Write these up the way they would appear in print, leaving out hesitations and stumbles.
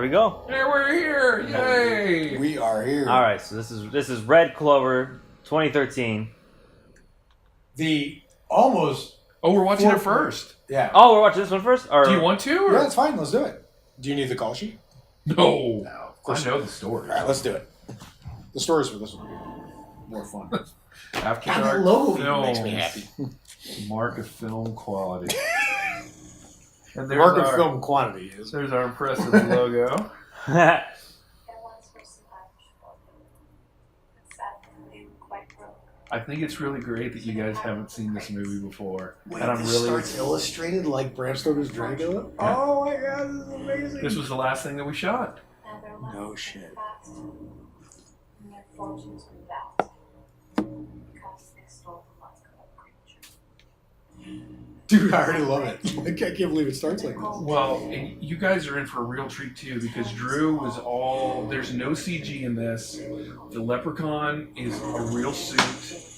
we go. Hey, we're here! Yay! We are here. All right, so this is Red Clover 2013. The almost. Oh, we're watching it first. Yeah. Oh, we're watching this one first? Or... Do you want to? Or? Yeah, that's fine. Let's do it. Do you need the call sheet? No. Of course I know the story. All right, let's do it. The stories for this one will be more fun. After God, Dark that logo Films. makes me happy. Mark of film quality. And there's Mark of our, film quantity is. There's our impressive logo. I think it's really great that you guys haven't seen this movie before. Wait, and I'm this really starts illustrated like Bram Stoker's Dracula? Yeah. Oh my god, this is amazing. This was the last ththing that we shot. No shit. Dude, I already love it. I can't believe it starts like this. Well, and you guys are in for a real treat too, because Drew was all. There's no CG in this. The leprechaun is a real suit.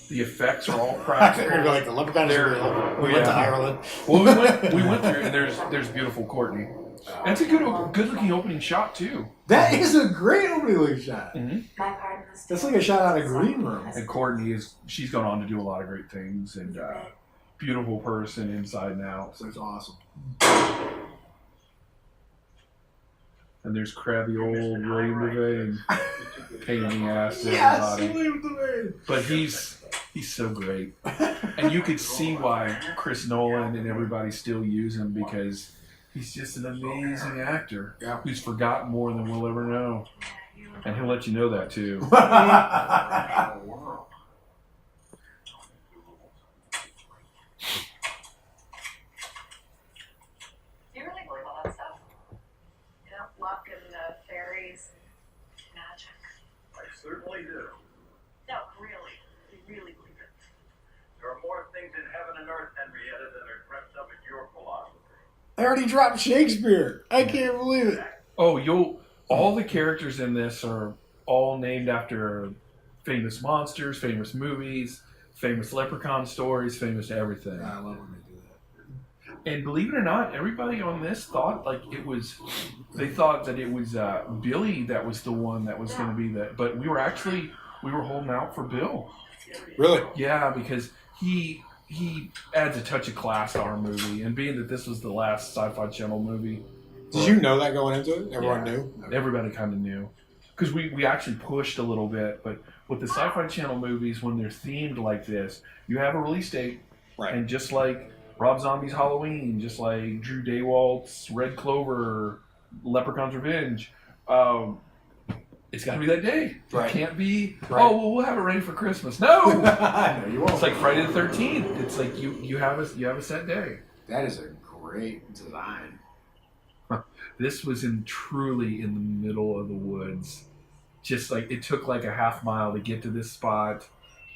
The effects are all You're practical. like, the leprechaun is real. We went to Ireland. Well, we went through, and there's beautiful Courtney. And it's a good looking opening shot too. That is a great opening shot. Mm-hmm. That's like a shot out of Green Room. And Courtney she's gone on to do a lot of great things, and beautiful person inside and out. So it's awesome. And there's crabby old William Devane painting ass to Yes, everybody. William Devane. But he's so great. And you could see why Chris Nolan and everybody still use him, because he's just an amazing actor who's forgotten more than we'll ever know. And he'll let you know that too. Do you really believe all that stuff? You know, luck and fairies, magic. I certainly do. No, really. You really believe it. There are more things in heaven and earth, Henrietta, than are dreamt of in your philosophy. I already dropped Shakespeare. I can't believe it. Oh, all the characters in this are all named after famous monsters, famous movies, famous leprechaun stories, famous everything. I love when they do that. And believe it or not, everybody on this thought they thought that it was Billy that was the one that was going to be that. But we were holding out for Bill. Really? Yeah, because he adds a touch of class to our movie, and being that this was the last SyFy Channel movie. Did you know that going into it? Everyone knew? Everybody kind of knew. Because we actually pushed a little bit, but with the SyFy Channel movies, when they're themed like this, you have a release date. Right. And just like Rob Zombie's Halloween, just like Drew Daywalt's Red Clover, Leprechaun's Revenge, it's got to be that day. Right. It can't be, Right. oh, well, we'll have it ready for Christmas. No! No, you won't. It's like Friday the 13th. It's like you have a set day. That is a great design. This was truly in the middle of the woods. Just like it took like a half mile to get to this spot,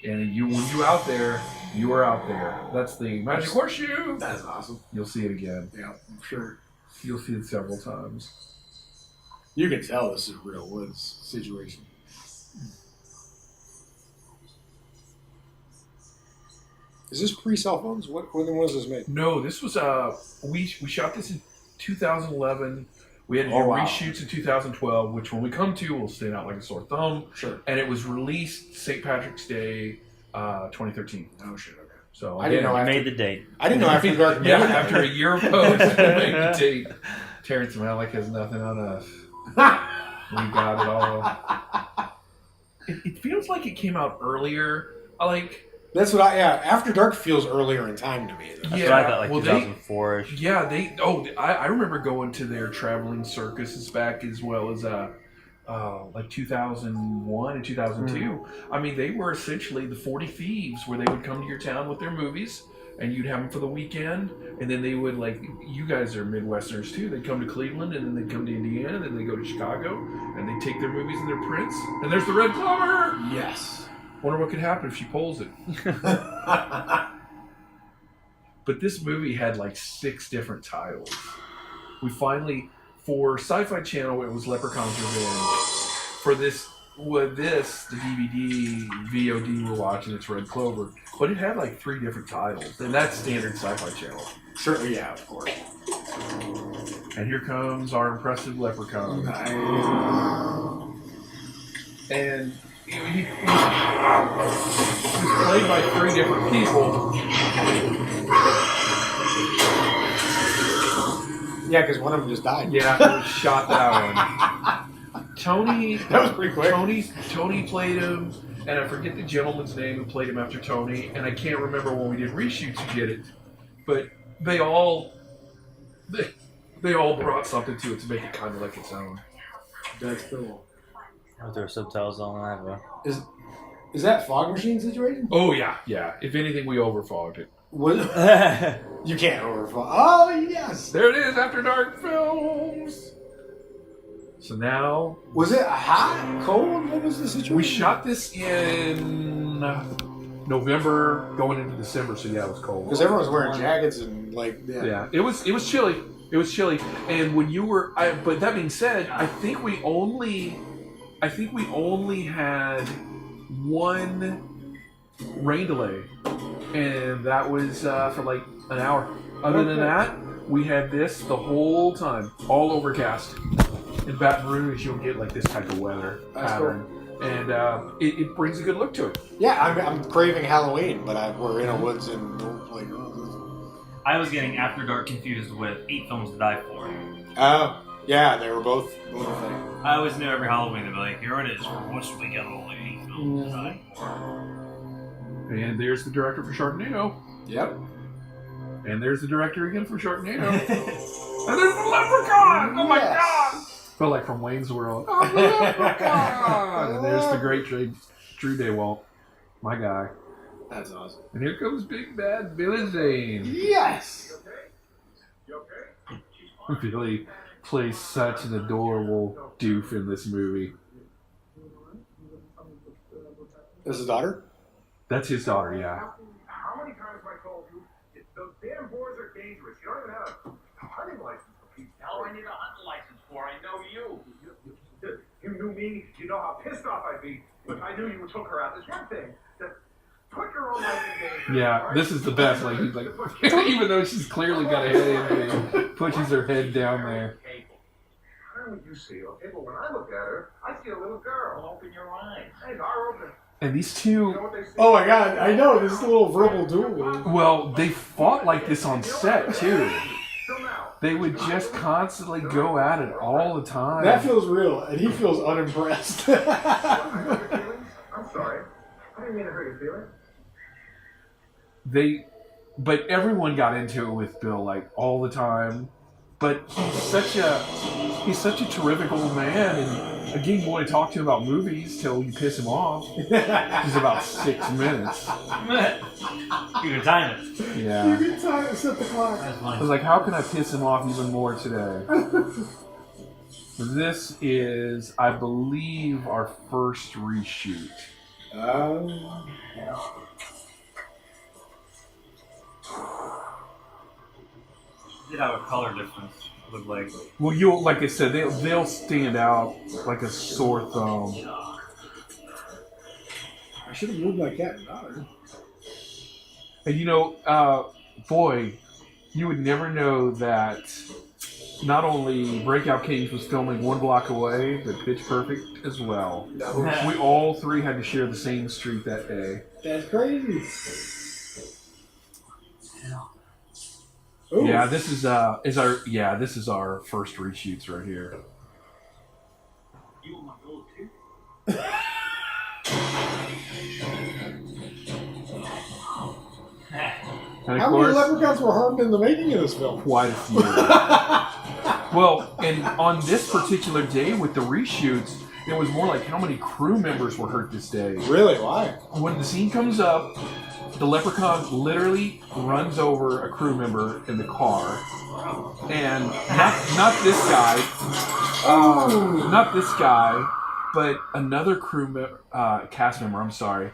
and when you out there, you are out there. That's the magic horseshoe. That's awesome. You'll see it again. Yeah, I'm sure. You'll see it several times. You can tell this is a real woods situation. Is this pre-cell phones? When was this made? No, this was we shot this in 2011. We had to do reshoots in 2012, which when we come to, will stand out like a sore thumb. Sure. And it was released St. Patrick's Day, 2013. Oh shit. Okay. So I didn't know. I made the date. I didn't know after dark. Yeah, after a year of post, we made the date. Terrence Malick has nothing on us. We got it all. It feels like it came out earlier. That's what After Dark feels earlier in time to me. That's what I thought, like 2004-ish. Yeah, I remember going to their traveling circuses back as well as like 2001 and 2002. Mm-hmm. I mean, they were essentially the 40 Thieves, where they would come to your town with their movies, and you'd have them for the weekend, and then they would, like, you guys are Midwesterners too, they'd come to Cleveland, and then they'd come to Indiana, and then they'd go to Chicago, and they'd take their movies and their prints, and there's the Red Clover! Yes. Wonder what could happen if she pulls it. But this movie had like 6 different titles. We finally, for SyFy Channel, it was Leprechaun's Revenge. For the DVD, VOD we're watching, it's Red Clover. But it had like 3 different titles, and that's standard SyFy Channel. Sure, yeah, of course. And here comes our impressive leprechaun. And he's played by 3 different people. Yeah, because one of them just died. Yeah, he shot that one. Tony. That was pretty quick. Tony played him, and I forget the gentleman's name who played him after Tony, and I can't remember when we did reshoots who did it, but they all brought something to it to make it kind of like its own. That's cool. With their subtitles on, I have a... Is that fog machine situation? Oh yeah. If anything, we overfogged it. What? You can't overfog. Oh yes. There it is, After Dark Films. So now, Was it hot, cold? What was the situation? we shot this in November, going into December. So yeah, it was cold. Because everyone's wearing jackets and Yeah, it was chilly. It was chilly, and when you were, but that being said, I think we only had one rain delay, and that was for like an hour. Other than that, we had this the whole time, all overcast. In Baton Rouge, you'll get like this type of weather pattern, and it brings a good look to it. Yeah, I'm craving Halloween, but we're in a woods and like. I was getting After Dark confused with 8 Films to Die For. Oh, yeah, they were both a thing. I always knew every Halloween they'd be like, here it is, for this weekend only, 8 Films to Die For. And there's the director for Sharknado. Yep. And there's the director again for Sharknado. And there's the leprechaun! Oh my god! Felt like from Wayne's World. Oh, the leprechaun! And there's the great Drew Daywalt. My guy. That's awesome. And here comes Big Bad Billy Zane. Yes! You okay? Billy plays such an adorable doof in this movie. Is his daughter? That's his daughter, yeah. How many times have I told you? Those damn boars are dangerous. You don't even have a hunting license for Pete's Sake. Hell, I need a hunting license for. I know you. You knew me. You know how pissed off I'd be if I knew you took her out. There's one thing that put your own life in danger. Yeah, right? this is the best. Like, he's like, even though she's clearly got a head injury, pushes her head down there. How would you see? Okay, but when I look at her, I see a little girl. Well, open your eyes. Hey, are open. And these You know two, what they say? Oh my god, I know, this is a little verbal duel. well, they fought like this on set, too. Till now. They would just constantly go at it all the time. That feels real, and he feels unimpressed. Hurt your feelings? I'm sorry. I didn't mean to hurt your feelings. But everyone got into it with Bill like all the time. But he's such a terrific old man, and again, you want to talk to him about movies till you piss him off. He's about 6 minutes. You can time it. Yeah. You can time set the clock. That's I fine. was like, how can I piss him off even more today? This is, I believe, our first reshoot. Did have a color difference. Look like. Well, you'll, like I said, they'll stand out like a sore thumb. I should have moved my cat and daughter. And you know, boy, you would never know that not only Breakout Kings was filming one block away, but Pitch Perfect as well. We all 3 had to share the same street that day. That's crazy. Ooh. Yeah, this is our first reshoots right here. You want my gold too? And of How many course, leprechauns were harmed in the making of this film? quite a few. Well, and on this particular day with the reshoots, it was more like how many crew members were hurt this day. Really? Why? When the scene comes up, the leprechaun literally runs over a crew member in the car, and not this guy, not this guy, but another cast member. I'm sorry.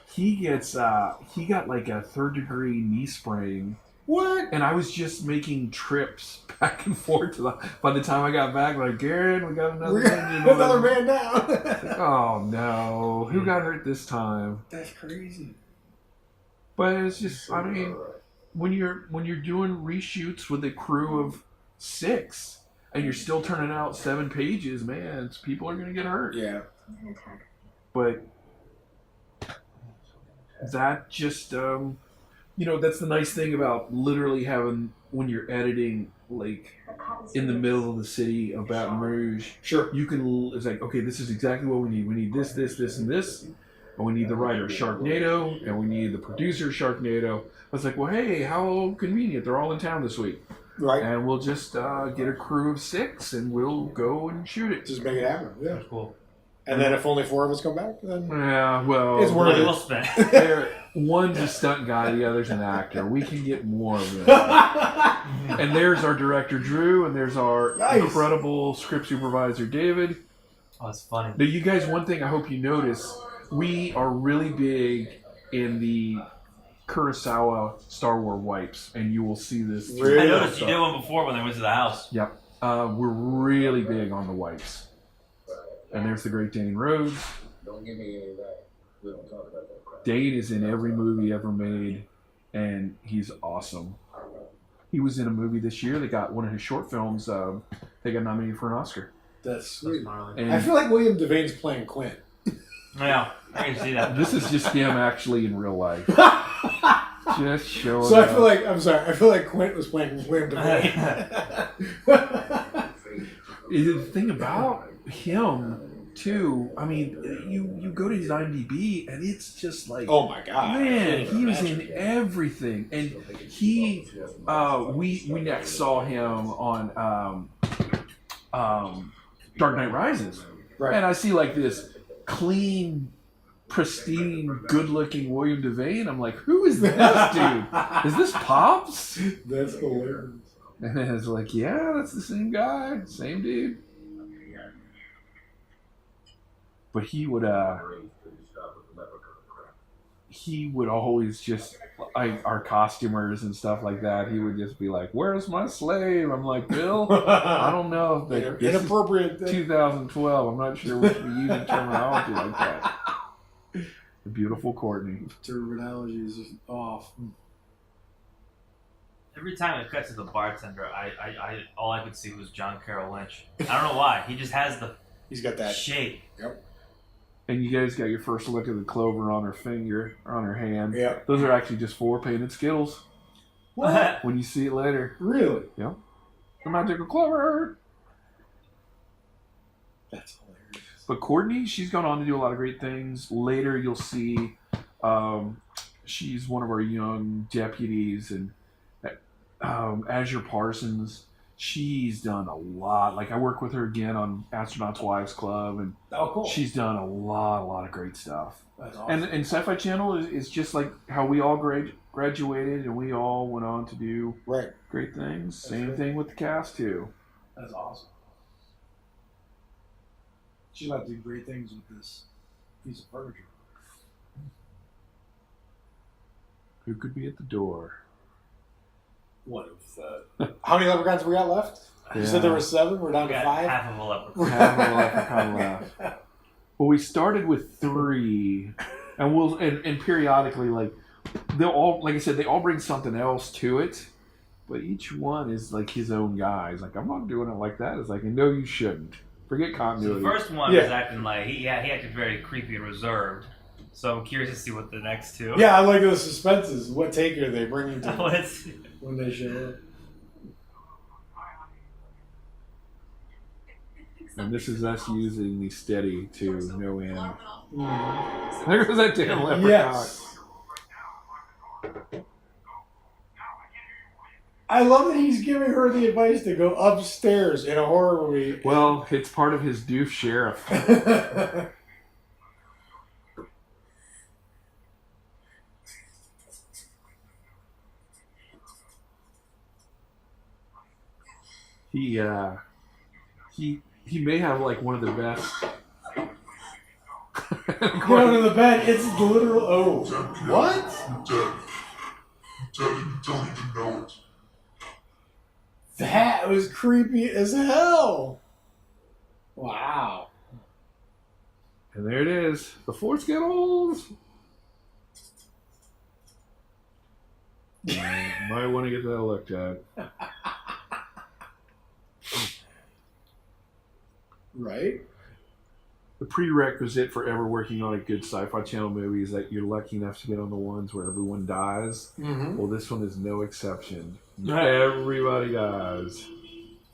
He got like a 3rd-degree knee sprain. What? And I was just making trips back and forth. By the time I got back, like, Garin, we got another man. Another man down. Oh no, who got hurt this time? That's crazy. But it's just, I mean, when you're doing reshoots with a crew of 6, and you're still turning out 7 pages, man, people are going to get hurt. Yeah. But that just, that's the nice thing about literally having, when you're editing, like, in the middle of the city of Baton Rouge, Sure. you can, it's like, okay, this is exactly what we need. We need this, this, this, and this. And we need the writer Sharknado, and we need the producer Sharknado. I was like, well, hey, how convenient. They're all in town this week. Right. And we'll just get a crew of 6, and we'll go and shoot it. Just make it happen. Yeah. That's cool. And then if only 4 of us come back, then Yeah, well, it's worth Money it. well spent. one's a stunt guy, the other's an actor. We can get more of them. And there's our director, Drew, and there's our incredible script supervisor, David. Oh, it's funny. Now, you guys, one thing I hope you notice, we are really big in the Kurosawa Star Wars wipes, and you will see this. Really? I noticed you did one before when they went to the house. Yep. We're really big on the wipes. And there's the great Dane Rhodes. Don't give me any of that. We don't talk about that crap. Dane is in every movie ever made, and he's awesome. He was in a movie this year that got one of his short films. They got nominated for an Oscar. That's sweet. And I feel like William Devane's playing Quint. Yeah, I can see that. this is just him actually in real life. Just showing So I up. feel like, I'm sorry, I feel like Quint was playing William Devane. The thing about him, too, I mean, you go to his IMDb, and it's just like, Oh my God. man, he was in everything. And he, we next saw him on Dark Knight Rises. Right. And I see like this clean, pristine, good-looking William Devane. I'm like, who is this dude? Is this Pops? That's hilarious. And I was like, yeah, that's the same guy, same dude. But he would always just, like, our costumers and stuff like that, he would just be like, where's my slave? I'm like, Bill, I don't know. But this is Inappropriate thing. 2012. I'm not sure we should be using terminology like that. The beautiful Courtney. Terminology is off. Every time it cut to the bartender, I all I could see was John Carroll Lynch. I don't know why. He just has the He's got that. shape. Yep. And you guys got your first look at the clover on her finger, or on her hand. Yeah. Those are actually just 4 painted Skittles. What? When you see it later. Really? Yep. The magical clover. That's hilarious. But Courtney, she's gone on to do a lot of great things. Later, you'll see she's one of our young deputies, and Azure Parsons. She's done a lot. Like, I work with her again on Astronauts Wives Club, and Oh, cool. she's done a lot of great stuff. That's awesome. And SyFy Channel is just like how we all graduated, and we all went on to do Right. great things. That's Same right. thing with the cast, too. That's awesome. She's about to do great things with this piece of furniture. Who could be at the door? What if, how many leprechauns we got left? You said there were 7. We're down We to got 5. half of a leprechaun. Half of a leprechaun left. Well, we started with 3, and periodically, like, they'll all, like I said, they all bring something else to it, but each one is like his own guy. It's like, I'm not doing it like that. It's like, no, you shouldn't. Forget So continuity. the first one Yeah. was acting like he acted very creepy and reserved. So I'm curious to see what the next 2. Yeah, I like those suspenses. What take are they bringing to Let's when they show up? And this is us using the steady to no end. Mm. There goes that damn leprechaun. Yes. I love that he's giving her the advice to go upstairs in a horror movie. Well, it's part of his doof sheriff. He may have like one of the best. Get under the bed. It's literal. Oh, what? You don't even know it. That was creepy as hell. Wow. And there it is. The 4 Skittles. Might want to get that looked at. Right. The prerequisite for ever working on a good Sci-Fi Channel movie is that you're lucky enough to get on the ones where everyone dies. Mm-hmm. Well, this one is no exception. Everybody dies.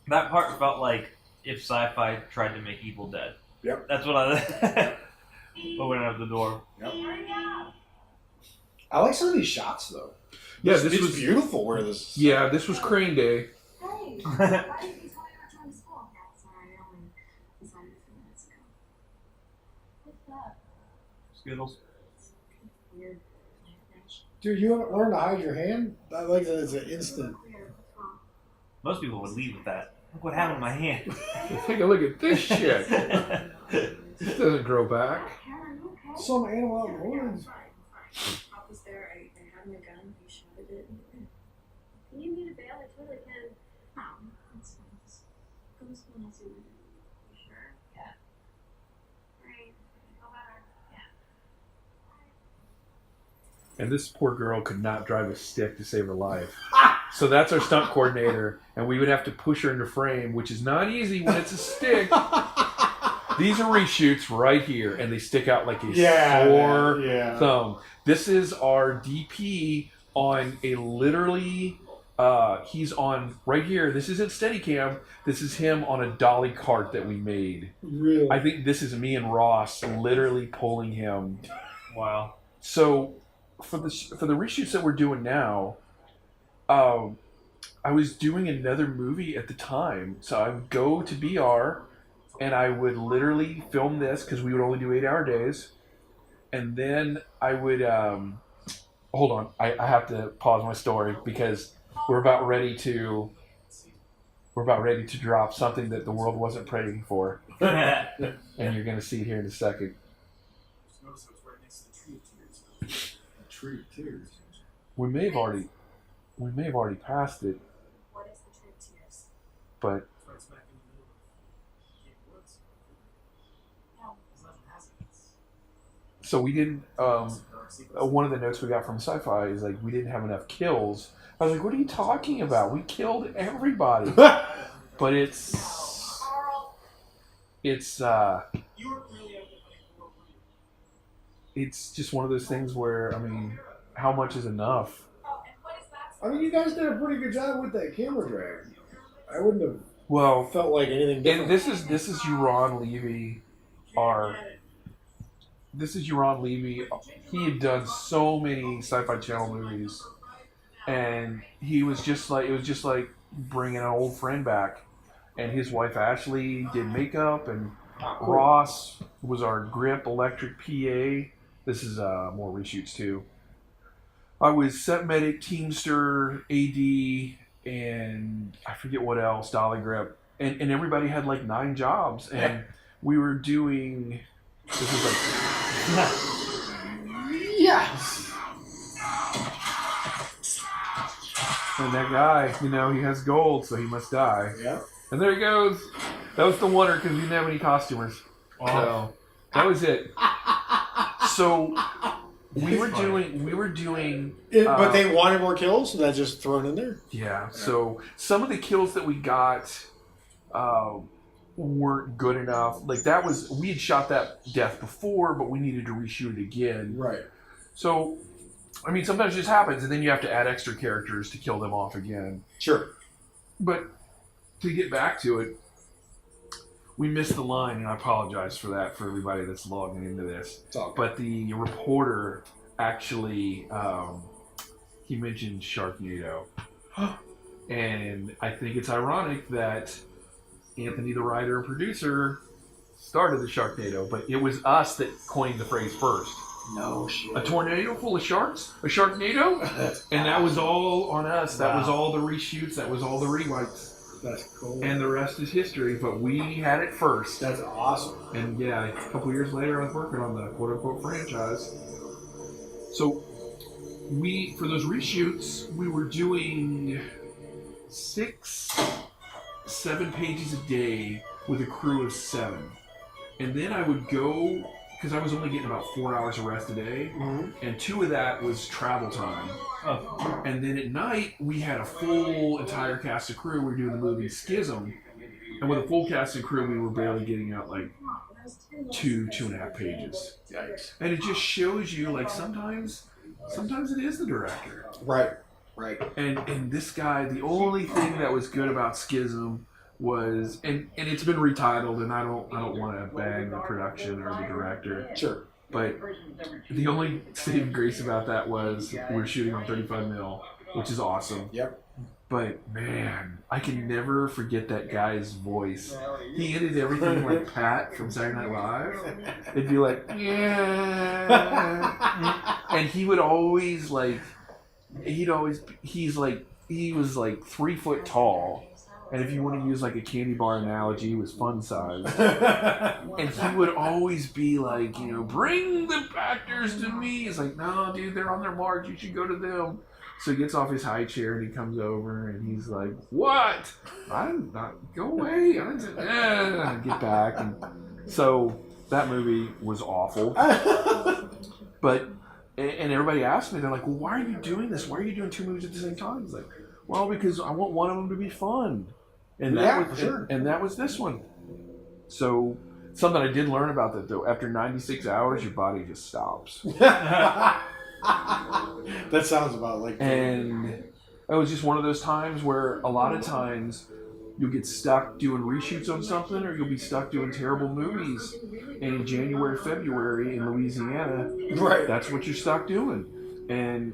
That part felt like if Sci-Fi tried to make Evil Dead. Yep. That's what I opening up the door. Yep. I like some of these shots though. Yeah, It's this was beautiful where this. Yeah, this was Crane Day. Hey, why did you tell me not to join school? Yeah, sorry, I only decided a few minutes ago. What's that? Skittles. Weird. Dude, you haven't learned to hide your hand? I like that it's an instant. Weird. What's wrong? Most people would leave with that. Look what happened to my hand. Take a look at this shit. This doesn't grow back. Karen, you okay? Some animal out Yeah, horns. Pop was there. I had my gun. He shot it. If you need a bail, I totally can. No, that's fine. Just go to school and I'll see what I do. You sure? Yeah. Great. Feel better. Yeah. And this poor girl could not drive a stick to save her life. So that's our stunt coordinator, and we would have to push her into frame, which is not easy when it's a stick. These are reshoots right here, and they stick out like a sore thumb. This is our DP on a literally, he's on right here. This isn't Steadicam. This is him on a dolly cart that we made. Really? I think this is me and Ross literally pulling him. Wow. So for the reshoots that we're doing now, I was doing another movie at the time. So I would go to BR and I would literally film this because we would only do 8-hour days. And then I would, hold on, I have to pause my story because we're about ready to drop something that the world wasn't praying for. And you're going to see it here in a second. Notice it was right next to the tree of tears. A tree of tears. We may have already passed it, What is the tree of tears? but It's right smack in the middle of Cape Woods. No. There's nothing has it. so we didn't. One of the notes we got from SyFy is like we didn't have enough kills. I was like, "What are you talking about? We killed everybody." But it's You were really out there. it's just one of those things where I mean, how much is enough? I mean, you guys did a pretty good job with that camera drag. I wouldn't have Well, felt like anything different. and this is Euron Levy, this is Euron Levy. He had done so many Sci-Fi Channel movies, and it was just like bringing an old friend back. And his wife Ashley did makeup, and Ross was our grip electric PA. This is more reshoots too. I was set medic, teamster, AD, and I forget what else, dolly grip. And everybody had like 9 jobs. And we were doing, this was like... Yes! And that guy, you know, he has gold, so he must die. Yeah. And there he goes. That was the wonder because we didn't have any costumers. So that was it. So... We were doing. But they wanted more kills, so that's just thrown in there. Yeah. So some of the kills that we got weren't good enough. Like that was we had shot that death before, but we needed to reshoot it again. Right. So, I mean, sometimes it just happens, and then you have to add extra characters to kill them off again. Sure. But to get back to it, we missed the line, and I apologize for that for everybody that's logging into this. It's all good. But the reporter actually, he mentioned Sharknado. And I think it's ironic that Anthony, the writer and producer, started the Sharknado, but it was us that coined the phrase first. No shit. A tornado full of sharks? A Sharknado? And that was all on us. That was all the reshoots. That was all the rewrites. That's cool. And the rest is history, but we had it first. That's awesome. And yeah, a couple years later, I was working on the quote-unquote franchise. So for those reshoots, we were doing 6-7 pages a day with a crew of 7. And then I would go, because I was only getting about 4 hours of rest a day, and 2 of that was travel time. And then at night, we had a full entire cast of crew. We were doing the movie Schism. And with a full cast and crew, we were barely getting out like 2.5 pages. Yikes. And it just shows you like sometimes it is the director. Right. And this guy, the only thing that was good about Schism was, and it's been retitled, and I don't want to bang the production or the director. Sure. But the only saving grace about that was we're shooting on 35 mil, which is awesome. Yep. But man, I can never forget that guy's voice. He ended everything like Pat from Saturday Night Live. It'd be like, yeah. And he would always like, he was like 3 foot tall. And if you want to use like a candy bar analogy, he was fun size. And he would always be like, bring the actors to me. It's like, no, dude, they're on their marks. You should go to them. So he gets off his high chair and he comes over and he's like, what? I'm not, go away. Get back. And so that movie was awful. But, and everybody asked me, they're like, well, why are you doing this? Why are you doing 2 movies at the same time? It's like, well, because I want one of them to be fun. And that was, sure. And that was this one. So something I did learn about that though, after 96 hours, your body just stops. That sounds about like. And it was just one of those times where a lot of times you'll get stuck doing reshoots on something, or you'll be stuck doing terrible movies. And in January, February in Louisiana, Right. That's what you're stuck doing. And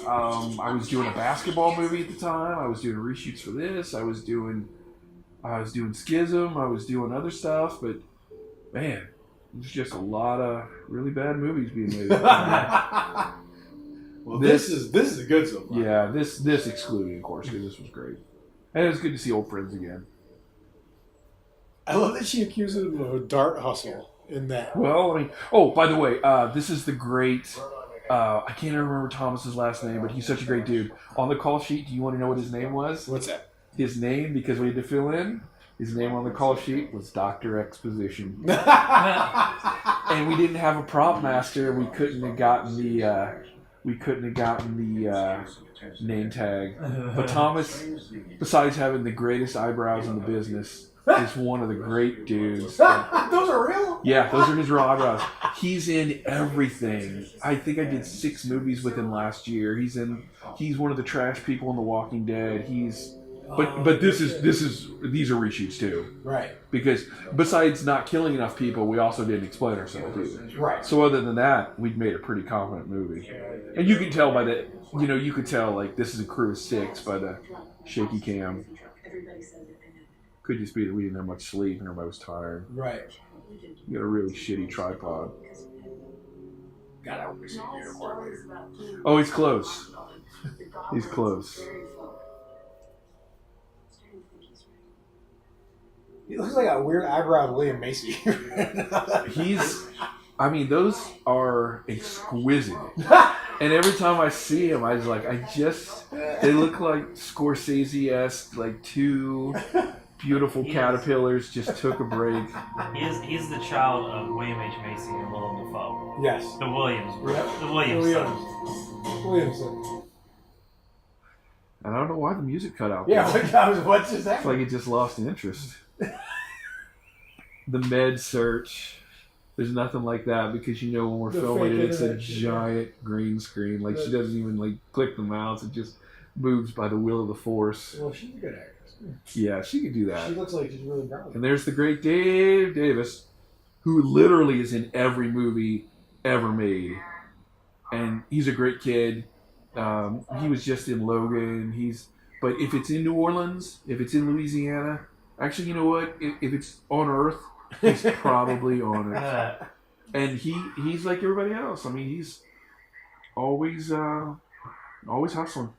I was doing a basketball movie at the time. I was doing reshoots for this. I was doing Schism. I was doing other stuff. But man, there's just a lot of really bad movies being made. Well, this is a good so far. Yeah, this excluding, of course, because this was great. And it was good to see old friends again. I love that she accuses him of a dart hustle in that. Well, I mean, oh, by the way, this is the great, I can't remember Thomas's last name, but he's such a great dude. On the call sheet, do you want to know what his name was? What's that? His name, because we had to fill in, his name on the call sheet was Dr. Exposition. And we didn't have a prop master. We couldn't have gotten the name tag. But Thomas, besides having the greatest eyebrows in the business, is one of the great dudes. Those are real? Yeah, those are his real eyebrows. He's in everything. I think I did 6 movies with him last year. He's one of the trash people in The Walking Dead. But these are reshoots too. Right. Because besides not killing enough people, we also didn't explain ourselves either. Right. So other than that, we'd made a pretty competent movie. And you can tell by the, you could tell like this is a crew of 6 by the shaky cam. Could just be that we didn't have much sleep and everybody was tired. Right. You got a really shitty tripod. God, I hope we see the airport later. Oh, he's close. He's close. He looks like a weird eyebrow Liam Macy. Those are exquisite. And every time I see him, I was like, they look like Scorsese-esque, like 2 beautiful caterpillars just took a break. He's the child of William H. Macy and Willem Dafoe. Yes. The Williams. Yep. The Williams. Williamson. And I don't know why the music cut out. Yeah, what's just It's happening? like it just lost interest. The med search. There's nothing like that because when we're filming it, it's a giant green screen. Like she doesn't even like click the mouse; it just moves by the will of the force. Well, she's a good actress. Yeah, she could do that. She looks like she's really proud. And there's the great Dave Davis, who literally is in every movie ever made, and he's a great kid. He was just in Logan. But if it's in New Orleans, if it's in Louisiana, actually, you know what? If it's on Earth, he's probably on it. And he's like everybody else. I mean, he's always hustling.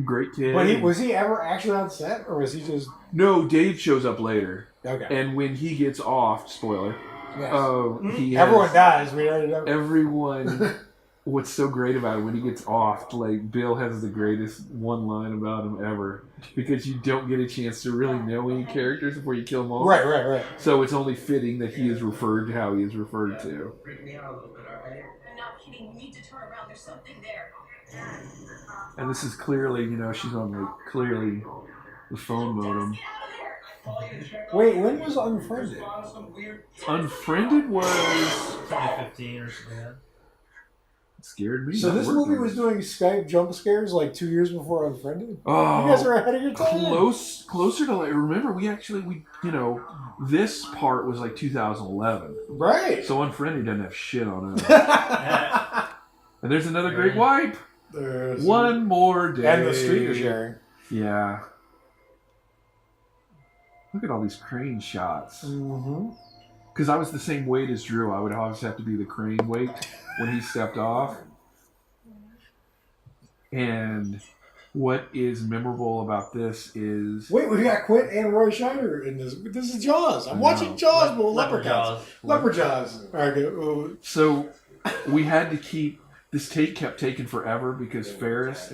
Great kid. But was he ever actually on set, or was he just? No, Dave shows up later. Okay. And when he gets off, spoiler. Yes. Everyone dies. We already know. Everyone. What's so great about it when he gets off, like Bill has the greatest one line about him ever, because you don't get a chance to really know any characters before you kill them all. Right. So it's only fitting that he is referred to how he is referred to. I'm not kidding. We need to turn around. There's something there. And this is clearly, she's on clearly the phone modem. Wait, when was Unfriended? Unfriended was 2015 or something. Yeah. scared me. So not this working movie on was it. doing Skype jump scares like 2 years before Unfriended. Oh, You guys are ahead of your time. closer to like. Remember, we this part was like 2011. Right. So Unfriended doesn't have shit on it. Yeah. And there's another great wipe. There's One more day. and the street you're sharing. Yeah. Look at all these crane shots. Mm-hmm. Because I was the same weight as Drew. I would always have to be the crane weight when he stepped off. And what is memorable about this is... Wait, we got Quint and Roy Scheider in this. This is Jaws. I'm watching Jaws, but Leopard Jaws. Leopard Jaws. All right, good. So we had to keep... This take kept taking forever because Ferris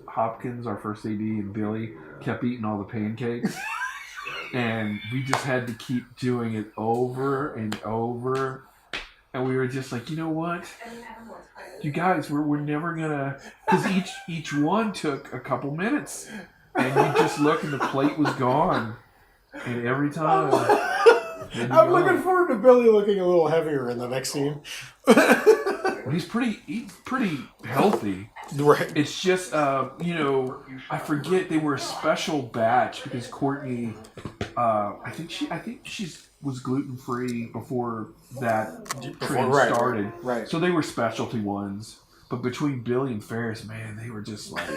Hopkins, our first AD, and Billy kept eating all the pancakes. And we just had to keep doing it over and over. And we were just like, you know what? You guys, we're never gonna... Because each one took a couple minutes. And you just look and the plate was gone. And every time... I'm looking forward to Billy looking a little heavier in the next scene. He's pretty healthy. Right. It's just, I forget they were a special batch because Courtney, I think she was gluten free before that trend started. Right. So they were specialty ones. But between Billy and Ferris, man, they were just like,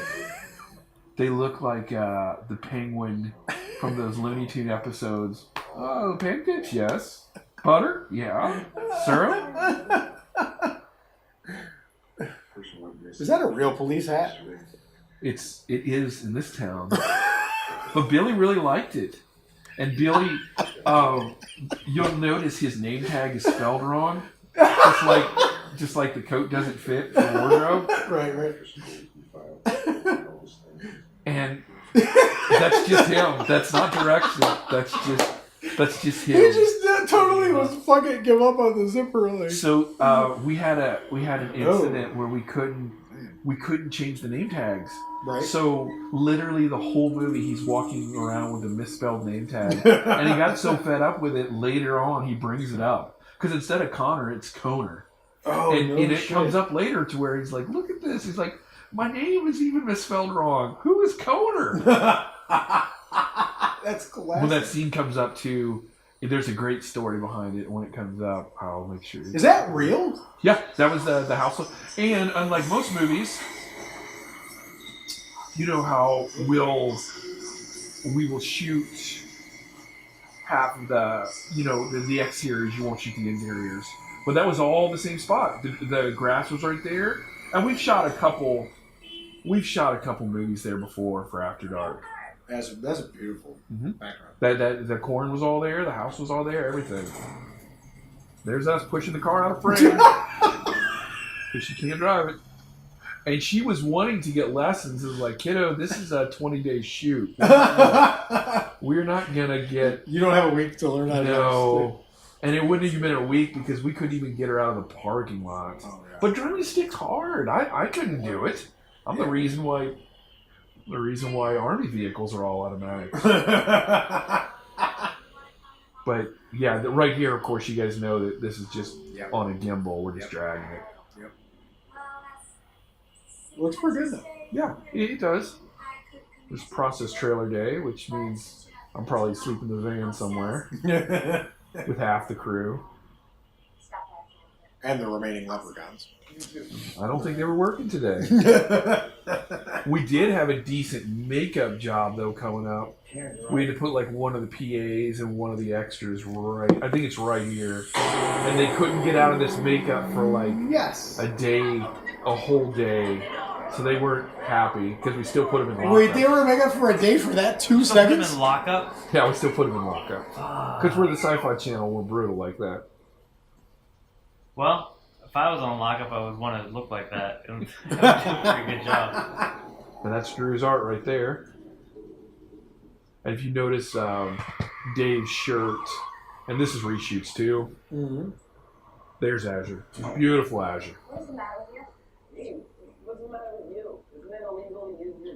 they look like the penguin from those Looney Tune episodes. Oh, pancakes, yes. Butter, yeah. Syrup. Is that a real police hat? It is in this town. But Billy really liked it. And Billy, you'll notice his name tag is spelled wrong. Just like the coat doesn't fit the wardrobe. Right. And that's just him. That's not direction. That's just him. He just totally was fucking give up on the zipper. Like. So we had an incident where we couldn't change the name tags. Right. So literally the whole movie he's walking around with a misspelled name tag. And he got so fed up with it later on he brings it up. Because instead of Connor, it's Coner. Oh, and no it shit. comes up later to where he's like, look at this. He's like, my name is even misspelled wrong. Who is Coner? That's classic. When that scene comes up too, there's a great story behind it. When it comes up, I'll make sure. Is that real? Yeah, that was the house. And unlike most movies, you know how we will shoot half of the exteriors, you won't shoot the interiors. But that was all the same spot. The grass was right there. And we've shot a couple movies there before for After Dark. That's a beautiful background. That the corn was all there, the house was all there, everything. There's us pushing the car out of frame because she can't drive it. And she was wanting to get lessons. It was like, kiddo, this is a 20-day shoot. We're not gonna get. You don't have a week to learn how to. No. And it wouldn't even been a week because we couldn't even get her out of the parking lot. Oh, yeah. But driving a stick's hard. I couldn't do it. I'm the reason why Army vehicles are all automatic. But yeah, right here, of course, you guys know that this is just on a gimbal. We're just dragging it. Yep. Looks pretty good though. Yeah, it does. There's process trailer day, which means I'm probably asleep in the van somewhere with half the crew. And the remaining leprechauns. I don't think they were working today. We did have a decent makeup job though coming up. We had to put like one of the PAs and one of the extras right. I think it's right here, and they couldn't get out of this makeup for like a day, a whole day. So they weren't happy because we still put them in lockup. Wait, they were in makeup for a day for that 2 seconds? Put them in lockup? Yeah, we still put them in lockup because we're the SyFy channel. We're brutal like that. Well, if I was on lockup, I would want to look like that. It would do a pretty good job. And that's Drew's art right there. And if you notice Dave's shirt, and this is reshoots too. Mm-hmm. There's Azure. Beautiful Azure. What's the matter with you? Hey, what's the matter with you? Isn't it illegal to use your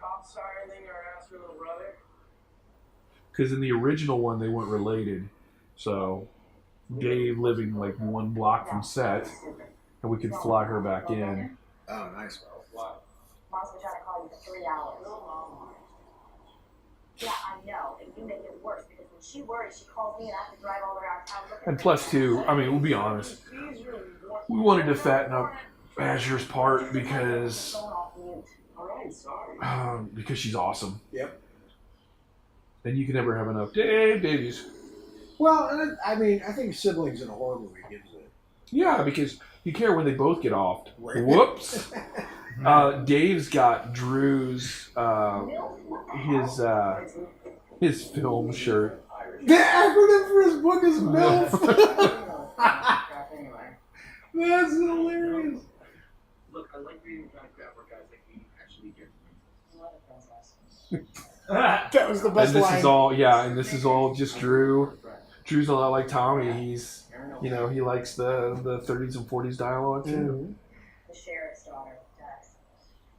Cop sirening our astral brother? Because in the original one, they weren't related. So Dave living like 1 block from set, and we could fly her back in. Oh, nice. Mom's been trying to call you for 3 hours. Yeah, I know, and you make it worse because when she worries, she calls me and I have to drive all around town looking. And plus, too, I mean, we'll be honest. We wanted to fatten up Azure's part because she's awesome. Yep. And you can never have enough babies. Well, and I mean, I think siblings in a horror movie gives it. Yeah, because you care when they both get offed. Right. Whoops. Dave's got Drew's his film shirt. The acronym for his book is MILF. That's hilarious. Look, I like reading the fact that where guys like me actually get That was the best And this line. is all, and this is all just Drew. Drew's a lot like Tommy. He's, he likes the 30s and 40s dialogue too. Mm-hmm. The sheriff's daughter, Dex.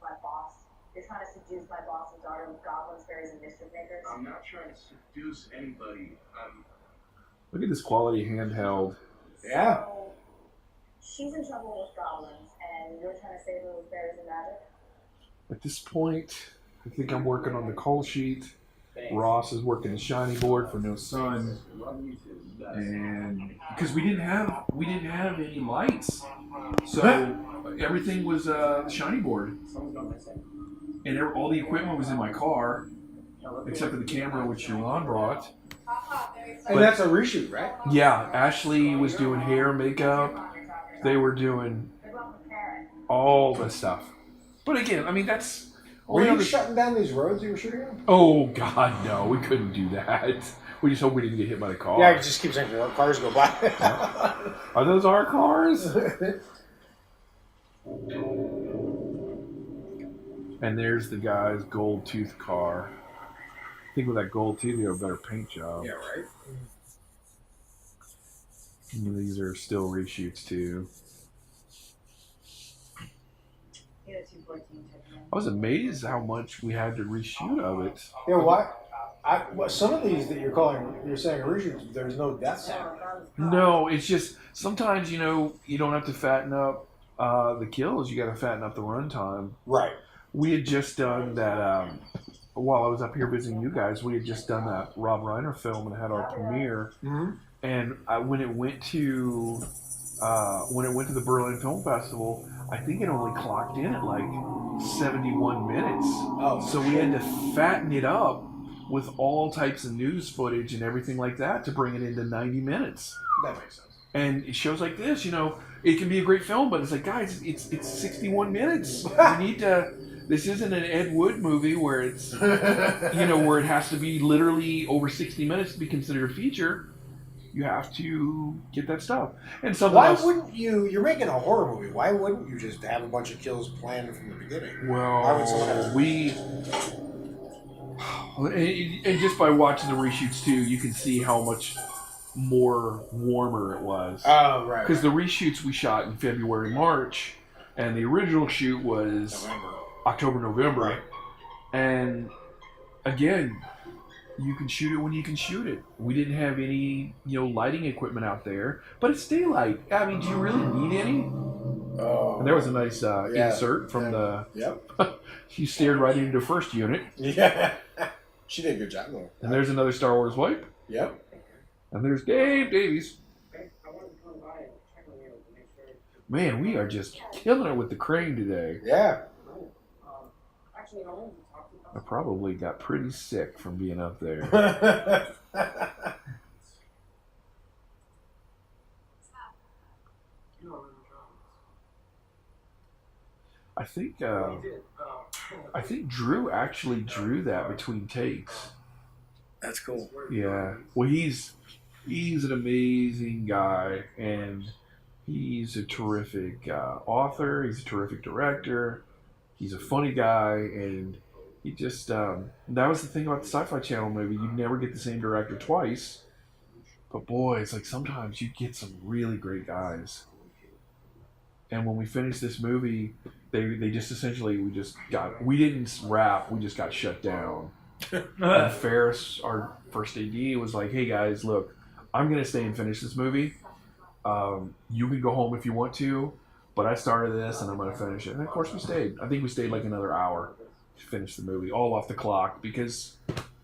My boss. You're trying to seduce my boss's daughter with goblins, fairies, and mischief makers? I'm not trying to seduce anybody. Look at this quality handheld. Yeah. So, she's in trouble with goblins, and you're trying to save her with fairies and magic? At this point, I think I'm working on the call sheet. Ross is working the shiny board for No Sun, and because we didn't have any lights, so everything was shiny board, and all the equipment was in my car, except for the camera which Yolande brought. And that's a reshoot, right? Yeah, Ashley was doing hair, makeup. They were doing all the stuff. But again, I mean, that's... Were you shutting down these roads you were shooting on? Oh, God, no. We couldn't do that. We just hope we didn't get hit by the car. Yeah, it just keeps saying cars go by. Are those our cars? And there's the guy's gold tooth car. I think with that gold tooth, you have a better paint job. Yeah, right? And these are still reshoots, too. I was amazed how much we had to reshoot of it. Yeah, why? Some of these that you're saying are reshoots, there's no death sound. No, it's just sometimes you don't have to fatten up the kills. You got to fatten up the runtime. Right. We had just done that while I was up here visiting you guys. We had just done that Rob Reiner film and had our premiere. Mm-hmm. And when it went to the Berlin Film Festival, I think it only clocked in at like 71 minutes. Oh, so we had to fatten it up with all types of news footage and everything like that to bring it into 90 minutes. that makes sense. And shows like this, it can be a great film, but it's like, guys, it's 61 minutes. We need to. This isn't an Ed Wood movie where it's, where it has to be literally over 60 minutes to be considered a feature. You have to get that stuff. And something Why else. wouldn't you? You're making a horror movie. Why wouldn't you just have a bunch of kills planned from the beginning? Why would someone have and just by watching the reshoots too, you can see how much more warmer it was. Oh, right. Because the reshoots we shot in February, March, and the original shoot was October, November. Right. And again, you can shoot it when you can shoot it. We didn't have any, lighting equipment out there, but it's daylight. I mean, do you really need any? Oh. And there was a nice insert from the. Yep. She stared right into the first unit. Yeah. She did a good job though. And there's another Star Wars wipe. Yep. And there's Dave Davies. Man, we are just killing it with the crane today. Yeah. I probably got pretty sick from being up there. I think Drew actually drew that between takes. That's cool. Yeah. Well, he's an amazing guy, and he's a terrific author. He's a terrific director. He's a funny guy, and he just that was the thing about the Sci-Fi Channel movie. You never get the same director twice. But boy, it's like sometimes you get some really great guys. And when we finished this movie, they just essentially we didn't wrap, we just got shut down. And Ferris, our first AD, was like, "Hey guys, look, I'm gonna stay and finish this movie. You can go home if you want to, but I started this and I'm gonna finish it." And of course we stayed. I think we stayed like another hour to finish the movie, all off the clock because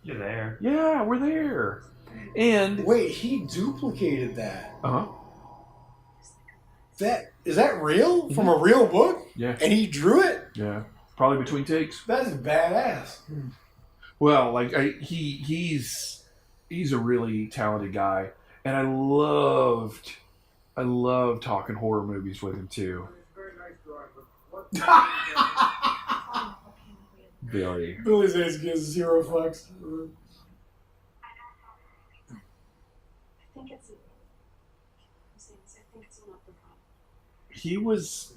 You're there. yeah, we're there. And Wait, he duplicated that. uh-huh. Is that real? From a real book? Yeah. And he drew it? Yeah. Probably between takes. That's badass. Well, like he's a really talented guy, and I love talking horror movies with him too. Very nice drawing, but Very. Billy Zane gives 0 fucks. I think it's an upper problem. He was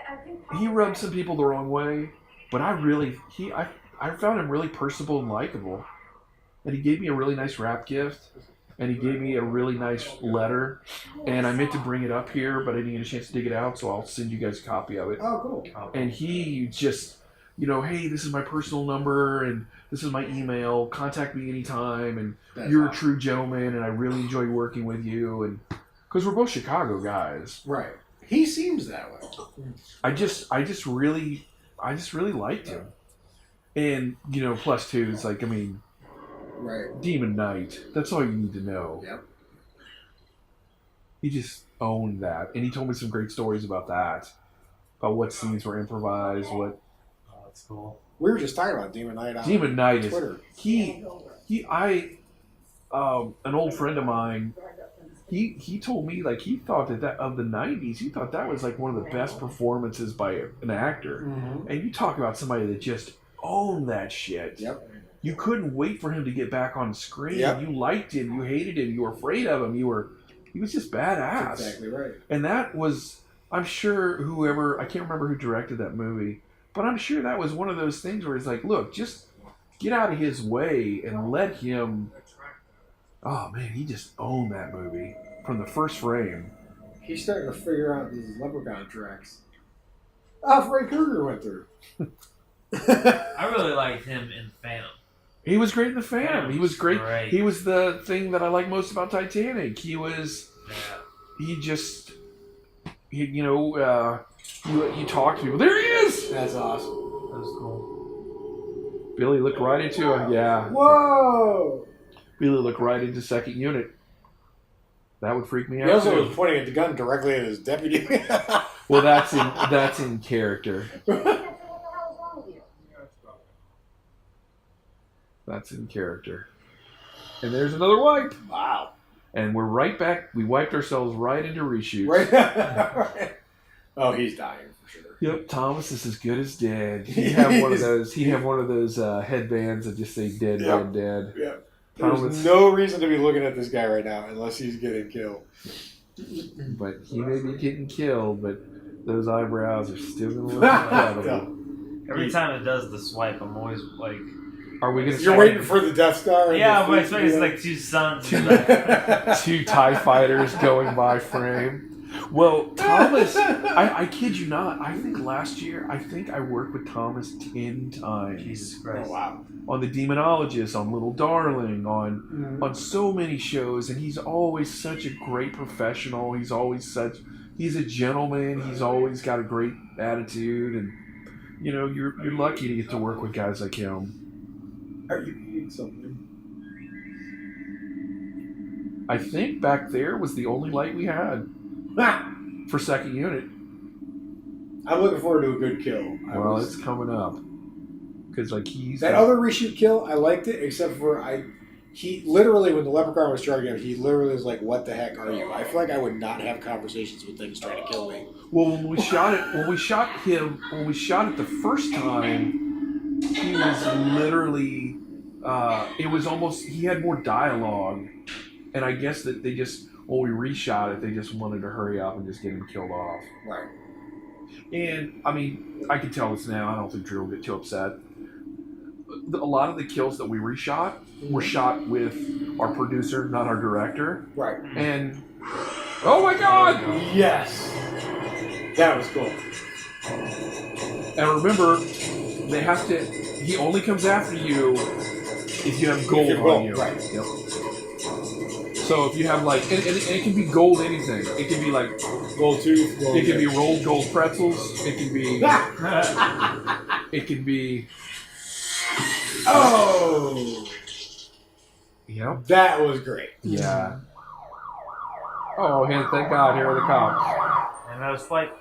I think he rubbed some people the wrong way, but I found him really personable and likable, and he gave me a really nice rap gift, and he gave me a really nice letter, and I meant to bring it up here, but I didn't get a chance to dig it out, so I'll send you guys a copy of it. Oh, cool. And he just, hey, this is my personal number, and this is my email, contact me anytime, and you're a true gentleman, and I really enjoy working with you, and because we're both Chicago guys. Right. He seems that way. I just really liked him. And, plus two, it's like, Right. Demon Knight. That's all you need to know. Yep. He just owned that. And he told me some great stories about that. About what scenes were improvised, what... Oh, that's cool. We were just talking about Demon Knight on Demon Knight is... Twitter. An old friend of mine, he told me, like, he thought that of the 90s, he thought that was, like, one of the best performances by an actor. Mm-hmm. And you talk about somebody that just owned that shit. Yep. You couldn't wait for him to get back on screen. Yep. You liked him. You hated him. You were afraid of him. He was just badass. That's exactly right. And that was, I'm sure I can't remember who directed that movie, but I'm sure that was one of those things where it's like, look, just get out of his way and let him. Oh man, he just owned that movie from the first frame. He's starting to figure out these Leprechaun tracks. Oh, Freddy Krueger went through. I really liked him in Phantom. He was great in The Phantom. Phantom He was great. great. He was the thing that I like most about Titanic. He was. Yeah. He just. You talk to people. There he is. That's awesome. That was cool. Billy looked right into him. Yeah. Whoa! Billy looked right into second unit. That would freak me He out also too. was pointing at the gun directly at his deputy. Well, that's in character. What the hell is wrong with you? That's in character. And there's another wipe. Wow. And we're right back. We wiped ourselves right into reshoots. Right. Oh, he's dying for sure. Yep, Thomas is as good as dead. He'd have one of those. He'd have one of those headbands that just say "dead, Yep. dead, dead." Yeah. There's Thomas, no reason to be looking at this guy right now unless he's getting killed. but he may be getting killed, but those eyebrows are still gonna look incredible. Every time it does the swipe, I'm always like, Are we gonna? You're waiting for the Death Star. yeah, but it's like two suns. Two TIE fighters going by frame. Well, Thomas, I kid you not. I think last year, I worked with Thomas 10 times. Jesus Christ. Oh, wow. On The Demonologist, on Little Darling, on so many shows, and he's always such a great professional. He's a gentleman. He's always got a great attitude, and you're lucky to get to work with guys like him. Are you eating something? I think back there was the only light we had for second unit. I'm looking forward to a good kill. It's coming up. Because that other reshoot kill, I liked it, except for he literally, when the Leprechaun was charging him, he literally was like, "What the heck are you?" I feel like I would not have conversations with things trying to kill me. Well, when we shot it the first time, he was literally, it was almost, he had more dialogue, and I guess that they just, when we reshot it, they just wanted to hurry up and just get him killed off. Right. And, I can tell this now, I don't think Drew will get too upset. A lot of the kills that we reshot were shot with our producer, not our director. Right. And, oh my God! Yes. That was cool. And remember, they have to. He only comes after you if you have gold on you. Right. Yep. So if you have like, and it can be gold anything. It can be like Gold tooth. Gold it can be rolled gold pretzels. It can be. It can be. Oh. Yep. That was great. Yeah. Oh, hey, thank God, here are the cops. And I was like,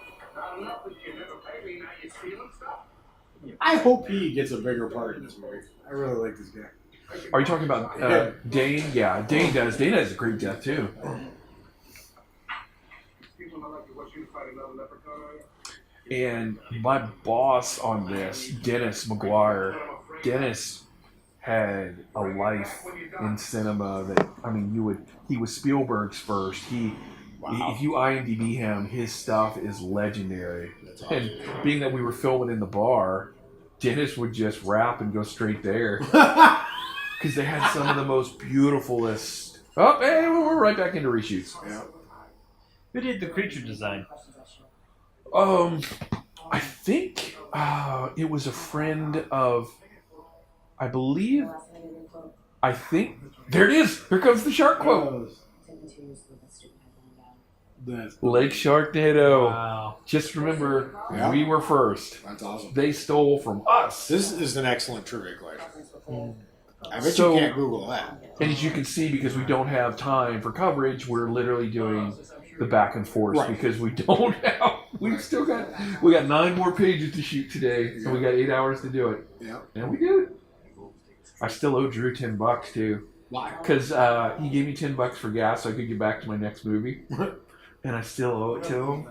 I hope he gets a bigger part in this movie. I really like this guy. Are you talking about Dane? Yeah, Dane does. Dane has a great death, too. And my boss on this, Dennis McGuire, Dennis had a life in cinema that, I mean, he was Spielberg's first. If you IMDb him, his stuff is legendary. That's awesome. And being that we were filming in the bar, Dennis would just rap and go straight there. Because they had some of the most beautifulest... Oh, hey, we're right back into reshoots. Yeah. who did the creature design? I think it was a friend of... I think... There it is! Here comes the shark quote! Lake Sharknado. Wow. Just remember, Yeah. we were first. That's awesome. They stole from us. This is an excellent trivia question. I bet So- you can't Google that. And as you can see, because we don't have time for coverage, we're literally doing the back and forth Right. because we don't have. We got 9 more pages to shoot today, so we got 8 hours to do it, Yeah. and we did it. I still owe Drew $10 too, Why? because he gave me $10 for gas so I could get back to my next movie, and I still owe it to him.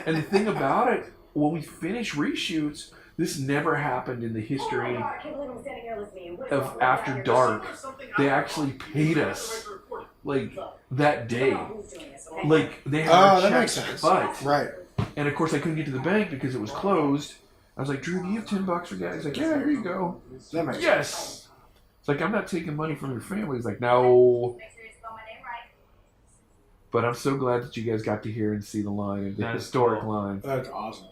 And the thing about it, when we finish reshoots, this never happened in the history of After Dark. They actually paid us like that day. Like they had our that checks, makes sense. but Right. and of course I couldn't get to the bank because it was closed. I was like, Drew, do you have $10 for gas? He's like, yeah, here you go. That makes sense. Yes. It's like, I'm not taking money from your family. He's like, no. But I'm so glad that you guys got to hear and see the line, the That's historic cool. line. That's awesome.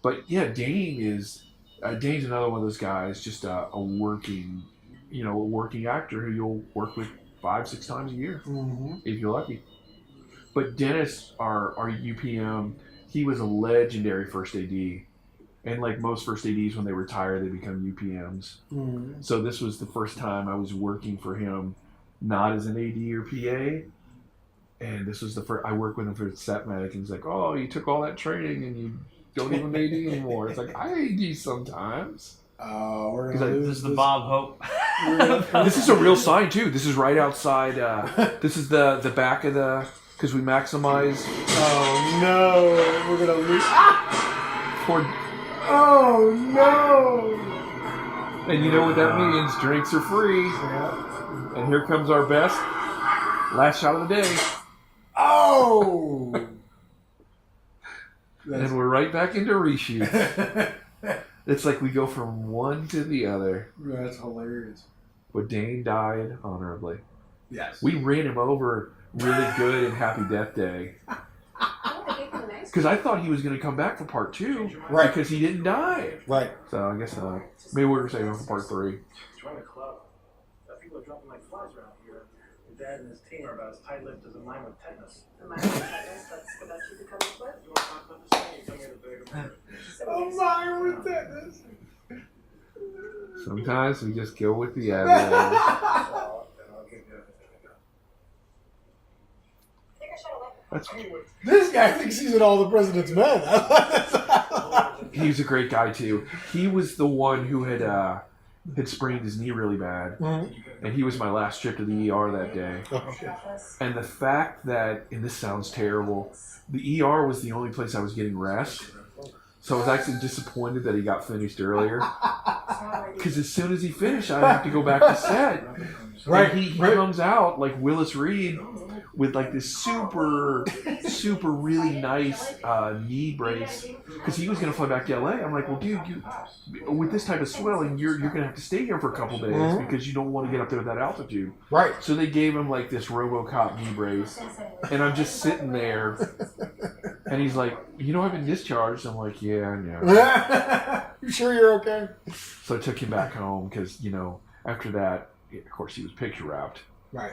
But yeah, Dane's another one of those guys, just a working actor who you'll work with 5-6 times a year if you're lucky. But Dennis, our UPM, he was a legendary first AD. And like most first ADs, when they retire, they become UPMs. So this was the first time I was working for him, not as an AD or PA. And this was the first, I worked with him for set medic, and he's like, oh, you took all that training and you don't even AD anymore. It's like, I AD sometimes. We're He's gonna like, lose This is the Bob Hope. This is a real sign too. This is right outside. This is the back of the, because we maximize Oh no, we're gonna lose. for, Oh no. and you know what that means? Drinks are free. Yeah. And here comes our best last shot of the day. Oh. And we're right back into reshoot. It's like we go from one to the other. That's hilarious. But Dane died honorably. Yes. We ran him over really good in Happy Death Day. Because I thought he was going to come back for part 2. Right. Because he didn't die. Right. So I guess maybe we're saving him for part 3. Join the club. People are dropping like flies around here. His dad and his team are about as tight-lipped as a mime with tetanus. A mime with tetanus, that's the best you could come up with? You want to talk about this thing? You come here to beg him. Oh my, with tetanus. Sometimes we just go with the ad. I'll give you That's This guy thinks he's in All the President's Men. He's a great guy too. He was the one who had sprained his knee really bad, and he was my last trip to the ER that day. And the fact that, and this sounds terrible, the ER was the only place I was getting rest. So I was actually disappointed that he got finished earlier. Because as soon as he finished, I'd have to go back to set. Right. And he comes out like Willis Reed with like this super really nice knee brace. Because he was going to fly back to LA. I'm like, well, dude, with this type of swelling, you're going to have to stay here for a couple days because you don't want to get up there at that altitude. Right. So they gave him like this RoboCop knee brace. And I'm just sitting there. And he's like, I've been discharged. I'm like, yeah, I know. You sure you're okay? So I took him back home because, after that, of course, he was picture wrapped. Right.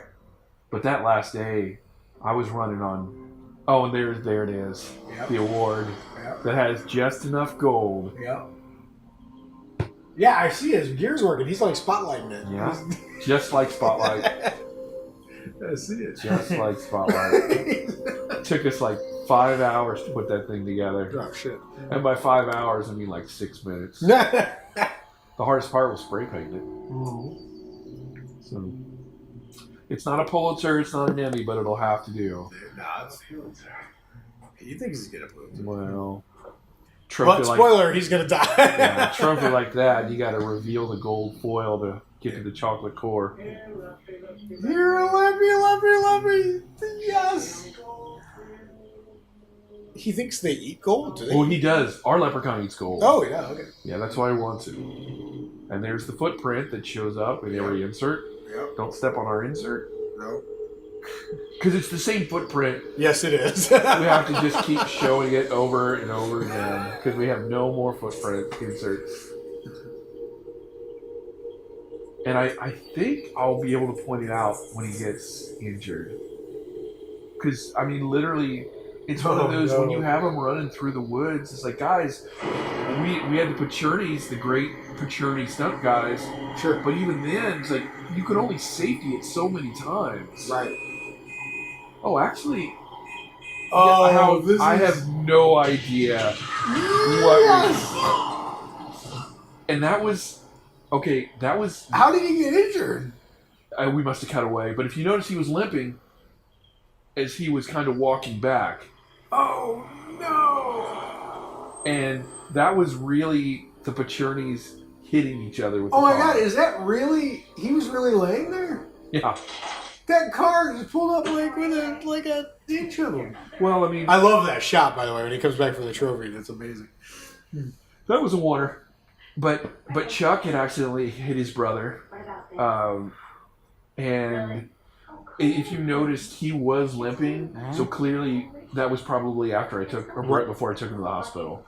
But that last day, I was running on, and there it is, Yep. the award Yep. that has just enough gold. Yep. Yeah, I see his gears working. He's like spotlighting it. Yeah, just like Spotlight. I see it. Just like Spotlight. It took us like 5 hours to put that thing together. Oh, shit. And by 5 hours, I mean like 6 minutes. The hardest part was spray painting it. So, it's not a Pulitzer, it's not an Emmy, but it'll have to do. Nah, it's Pulitzer. He thinks he's gonna Pulitzer. Well, But spoiler, he's gonna die. Yeah, a trophy like that, you got to reveal the gold foil to get to the chocolate core. You're let me. Yes. He thinks they eat gold, do they? Well, he does. Our leprechaun eats gold. Oh, yeah, okay. Yeah, that's why he wants it. And there's the footprint that shows up in every insert. Yep. Don't step on our insert. No. Because it's the same footprint. Yes, it is. We have to just keep showing it over and over again because we have no more footprint inserts. And I think I'll be able to point it out when he gets injured. Because, I mean, literally, it's one of those, when you have him running through the woods, it's like, guys, we had the Pachernis, the great Pacherni stunt guys. Sure. But even then, it's like, you could only safety it so many times. Right. Oh, actually, Oh, I have no idea what. And that was okay. That was. How did he get injured? We must have cut away. But if you notice, he was limping as he was kind of walking back. Oh no! And that was really the Pachernis hitting each other with. Oh the my car. God! Is that really? He was really laying there. Yeah. That car just pulled up like with an inch of him. Well, I mean, I love that shot, by the way, when he comes back for the trophy. That's amazing. that was a wonder. But Chuck had accidentally hit his brother, and if you noticed, he was limping. So clearly, that was probably right before I took him to the hospital,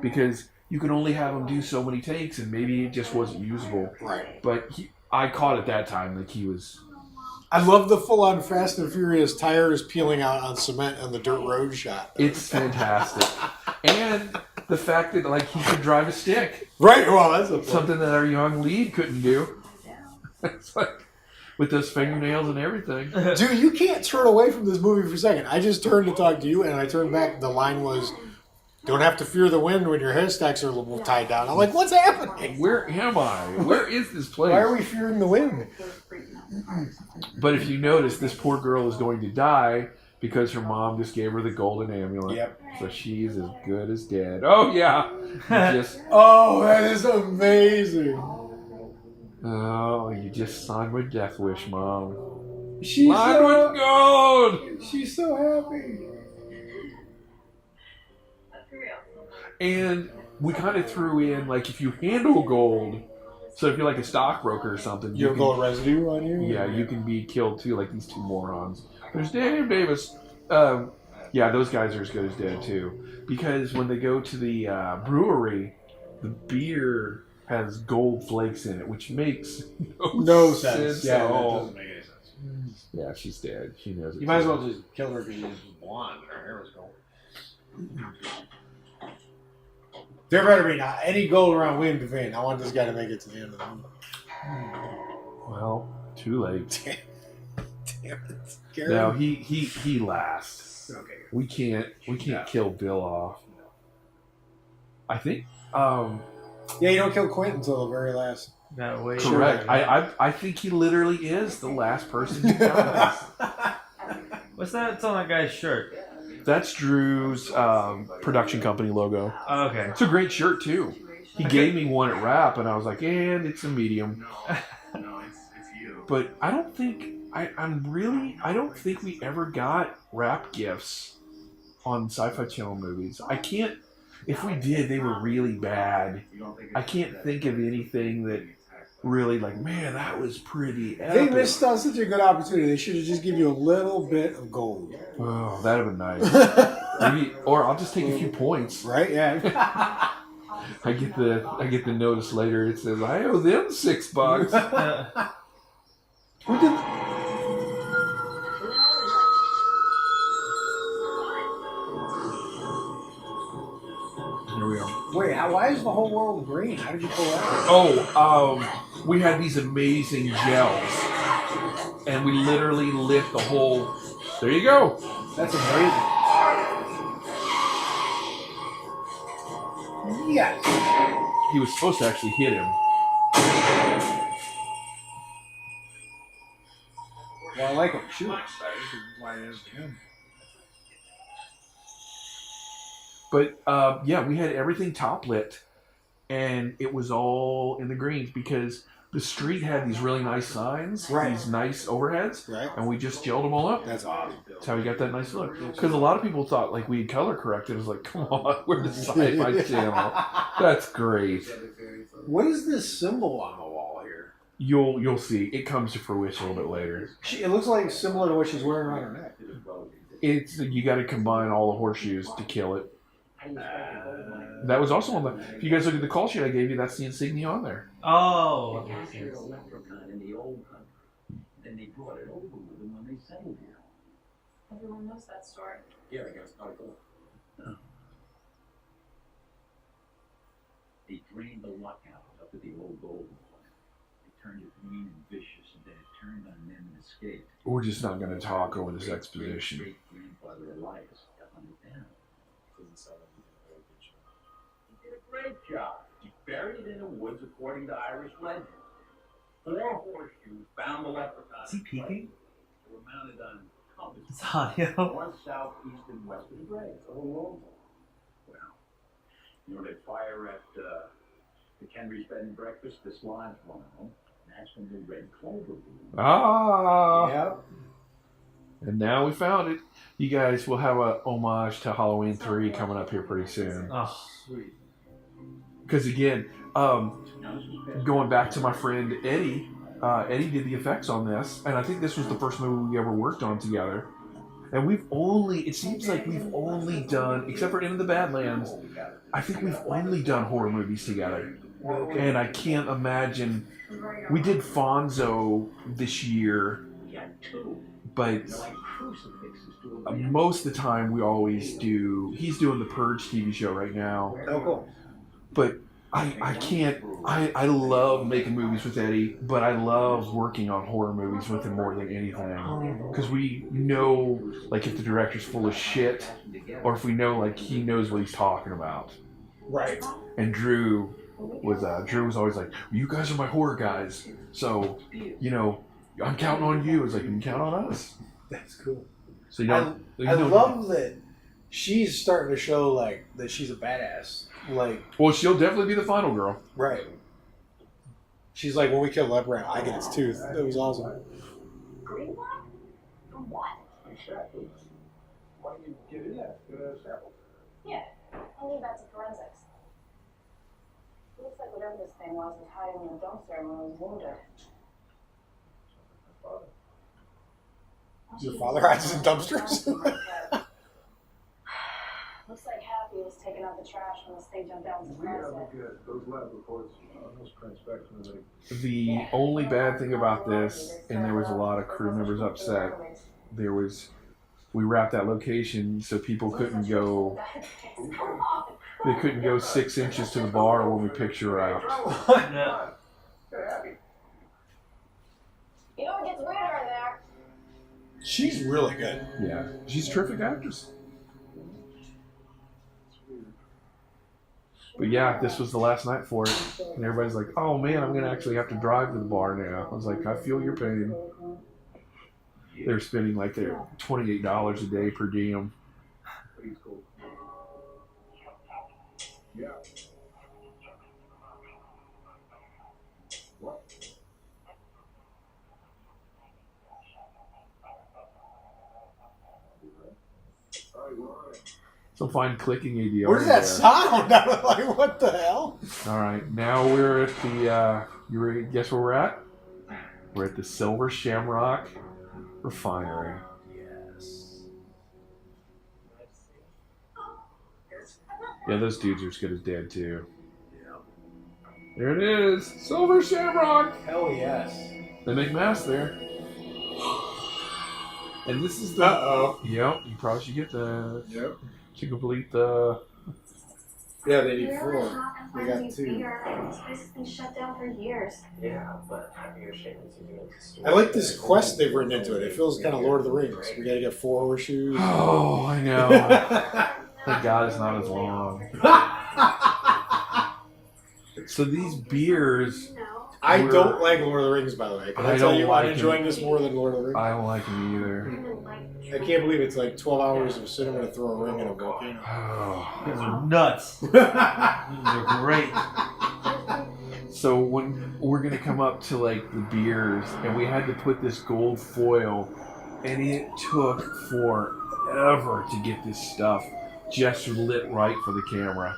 because you could only have him do so many takes, and maybe it just wasn't usable. Right. But I caught at that time like he was. I love the full-on Fast and Furious tires peeling out on cement on the dirt road shot. It's fantastic, and the fact that like he could drive a stick, Right. Well, that's something that our young lead couldn't do. It's like with those fingernails and everything. Dude, you can't turn away from this movie for a second. I just turned to talk to you, and I turned back. The line was, "Don't have to fear the wind when your hair stacks are a little tied down." I'm like, "What's happening? Where am I? Where is this place? Why are we fearing the wind?" But if you notice, this poor girl is going to die because her mom just gave her the golden amulet. Yep. So she's as good as dead. Oh, yeah. Oh, that is amazing. You just signed my death wish, Mom. She's Lined with gold! She's so happy. And we kind of threw in, like, if you handle gold, so if you're like a stockbroker or something, You have gold residue on you? Yeah, you can be killed too, like these two morons. There's Dave Davis. Yeah, those guys are as good as dead too. Because when they go to the brewery, the beer has gold flakes in it, which makes no sense. Yeah, Yeah, at that all. doesn't make any sense. Yeah, she's dead. She knows it. You might as well just kill her because she's blonde and her hair was gold. There better be not any gold around William Devane. I want this guy to make it to the end of the movie. Well, too late. Damn it. Garin. No, he lasts. Okay. We can't kill Bill off. I think. Yeah, you don't kill Quentin until the very last. No, wait. Correct. I think he literally is the last person who dies. What's that? It's on that guy's shirt. That's Drew's production company logo. Oh, okay. It's a great shirt too. He gave me one at Wrap, and I was like, and it's a medium. But I don't think I don't think we ever got Wrap gifts on Sci-Fi Channel movies. I can't. If we did, they were really bad. I can't think of anything that really like, man, that was pretty epic. They missed such a good opportunity. They should have just given you a little bit of gold. Oh, that'd have been nice. Or I'll just take a few points. Right? Yeah. I get the notice later. It says I owe them $6. Who did? Here we are. Wait, why is the whole world green? How did you pull that? Oh, we had these amazing gels, and we literally lit the whole. There you go. That's amazing. Yes. He was supposed to actually hit him. Well, I like him. Shoot. Why is him? But yeah, we had everything top lit, and it was all in the greens because the street had these really nice signs, these nice overheads, and we just gelled them all up. That's awesome. That's how we got that nice look. Because a lot of people thought like we had color corrected. It was like, come on, we're the SyFy channel. That's great. What is this symbol on the wall here? You'll see. It comes to fruition a little bit later. It looks like similar to what she's wearing around her neck. It's you got to combine all the horseshoes to kill it. That was also on the. If you guys look at the call sheet I gave you, that's the insignia on there. Oh. Then they brought it over with them when they settled here. Everyone knows that story. Yeah, I guess not cool. They drained the luck out up at the old gold mine. They turned it mean and vicious, and then it turned on them and escaped. We're just not going to talk over this exposition. Great grandfather Elias got on it down. He did a great job. He buried it in the woods according to Irish legend. 4 horseshoes found the leprechaun. Is he peeking? They were mounted on compasses. It's audio. North, south, east, and west of the grave. Well, you know that fire at the Kenry's bed and breakfast? This line's one of them. And that's when the red clover blew. Ah. Yeah. And now we found it. You guys will have a homage to Halloween 3 coming up here pretty soon. Oh, Sweet. Because again, going back to my friend Eddie, Eddie did the effects on this, and I think this was the first movie we ever worked on together. And it seems like we've only done, except for Into the Badlands, I think we've only done horror movies together. And I can't imagine, we did Fonzo this year, but most of the time we always do, he's doing the Purge TV show right now. Oh, cool. But I love making movies with Eddie, but I love working on horror movies with him more than anything. Because we know, like, if the director's full of shit, or if we know, like, he knows what he's talking about. Right. And Drew was always like, you guys are my horror guys, so, you know, I'm counting on you. It's like, you can count on us. That's cool. So you don't. I love that she's starting to show, like, that she's a badass. Like, well, she'll definitely be the final girl. right. She's like, when we killed Leprechaun, I get its tooth. It was awesome. Green one? From what? Exactly. Why don't you get in there? Get a sample. Yeah, I'll leave that to forensics. Looks like whatever this thing was hiding in the dumpster when I was wounded. Your father hides in dumpsters? Looks like Happy was taking out the trash when this thing jumped out into We have transit. those lab reports on those transpection. The only bad thing about this, and there was a lot of crew members upset, we wrapped that location so people couldn't go, they couldn't go 6 inches to the bar when we picked her out. yeah. You know what gets weirder in there? She's really good. Yeah, she's a terrific actress. But yeah, this was the last night for it. And everybody's like, oh man, I'm going to actually have to drive to the bar now. I was like, I feel your pain. They're spending like their $28 a day per diem. Yeah. Some fine clicking ADR. Where's that sound? I was like, what the hell? All right, now we're at the, you ready? Guess where we're at? We're at the Silver Shamrock Refinery. Yes. Yeah, those dudes are as good as dead too. There it is, Silver Shamrock. Hell yes. They make masks there. And this is the. Uh-oh. Yep, you probably should get that. Yep. To complete the. Yeah, they need We're 4. really not They gonna got find 2. bigger. This place has been shut down for years. Yeah, but I'm your shipments are doing I like this quest they've written into it. It feels kind of Lord of the Rings. We gotta get 4 horseshoes. Oh, I know. Thank God it's not as long. So these beers. No. I don't like Lord of the Rings, by the way. Can I tell don't you like I'm enjoying this more than Lord of the Rings? I don't like them either. I can't believe it's like 12 hours of cinema to throw a ring in a volcano. Oh. These are nuts. These are great. So when we're gonna come up to like the beers, and we had to put this gold foil, and it took forever to get this stuff just lit right for the camera.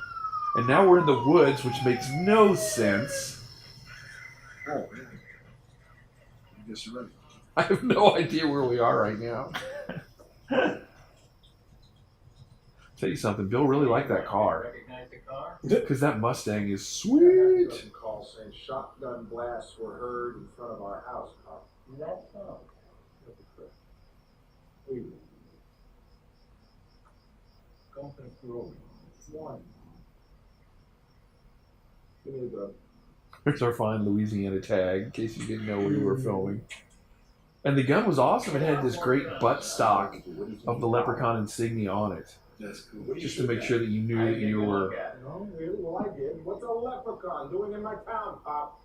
And now we're in the woods, which makes no sense. Oh, man. I guess you're right. I have no idea where we are right now. Tell you something, Bill really liked that car. Recognize the car? Because that Mustang is sweet. Call saying shotgun blasts were heard in front of our house. That's so. Going for the Clover. One. Give me the gun. Here's our fine Louisiana tag, in case you didn't know where you were filming. And the gun was awesome. It had this great buttstock of the Leprechaun insignia on it. That's cool. Just to make sure that you knew that you were... No, really? Well, I did. What's a leprechaun doing in my town, Pop?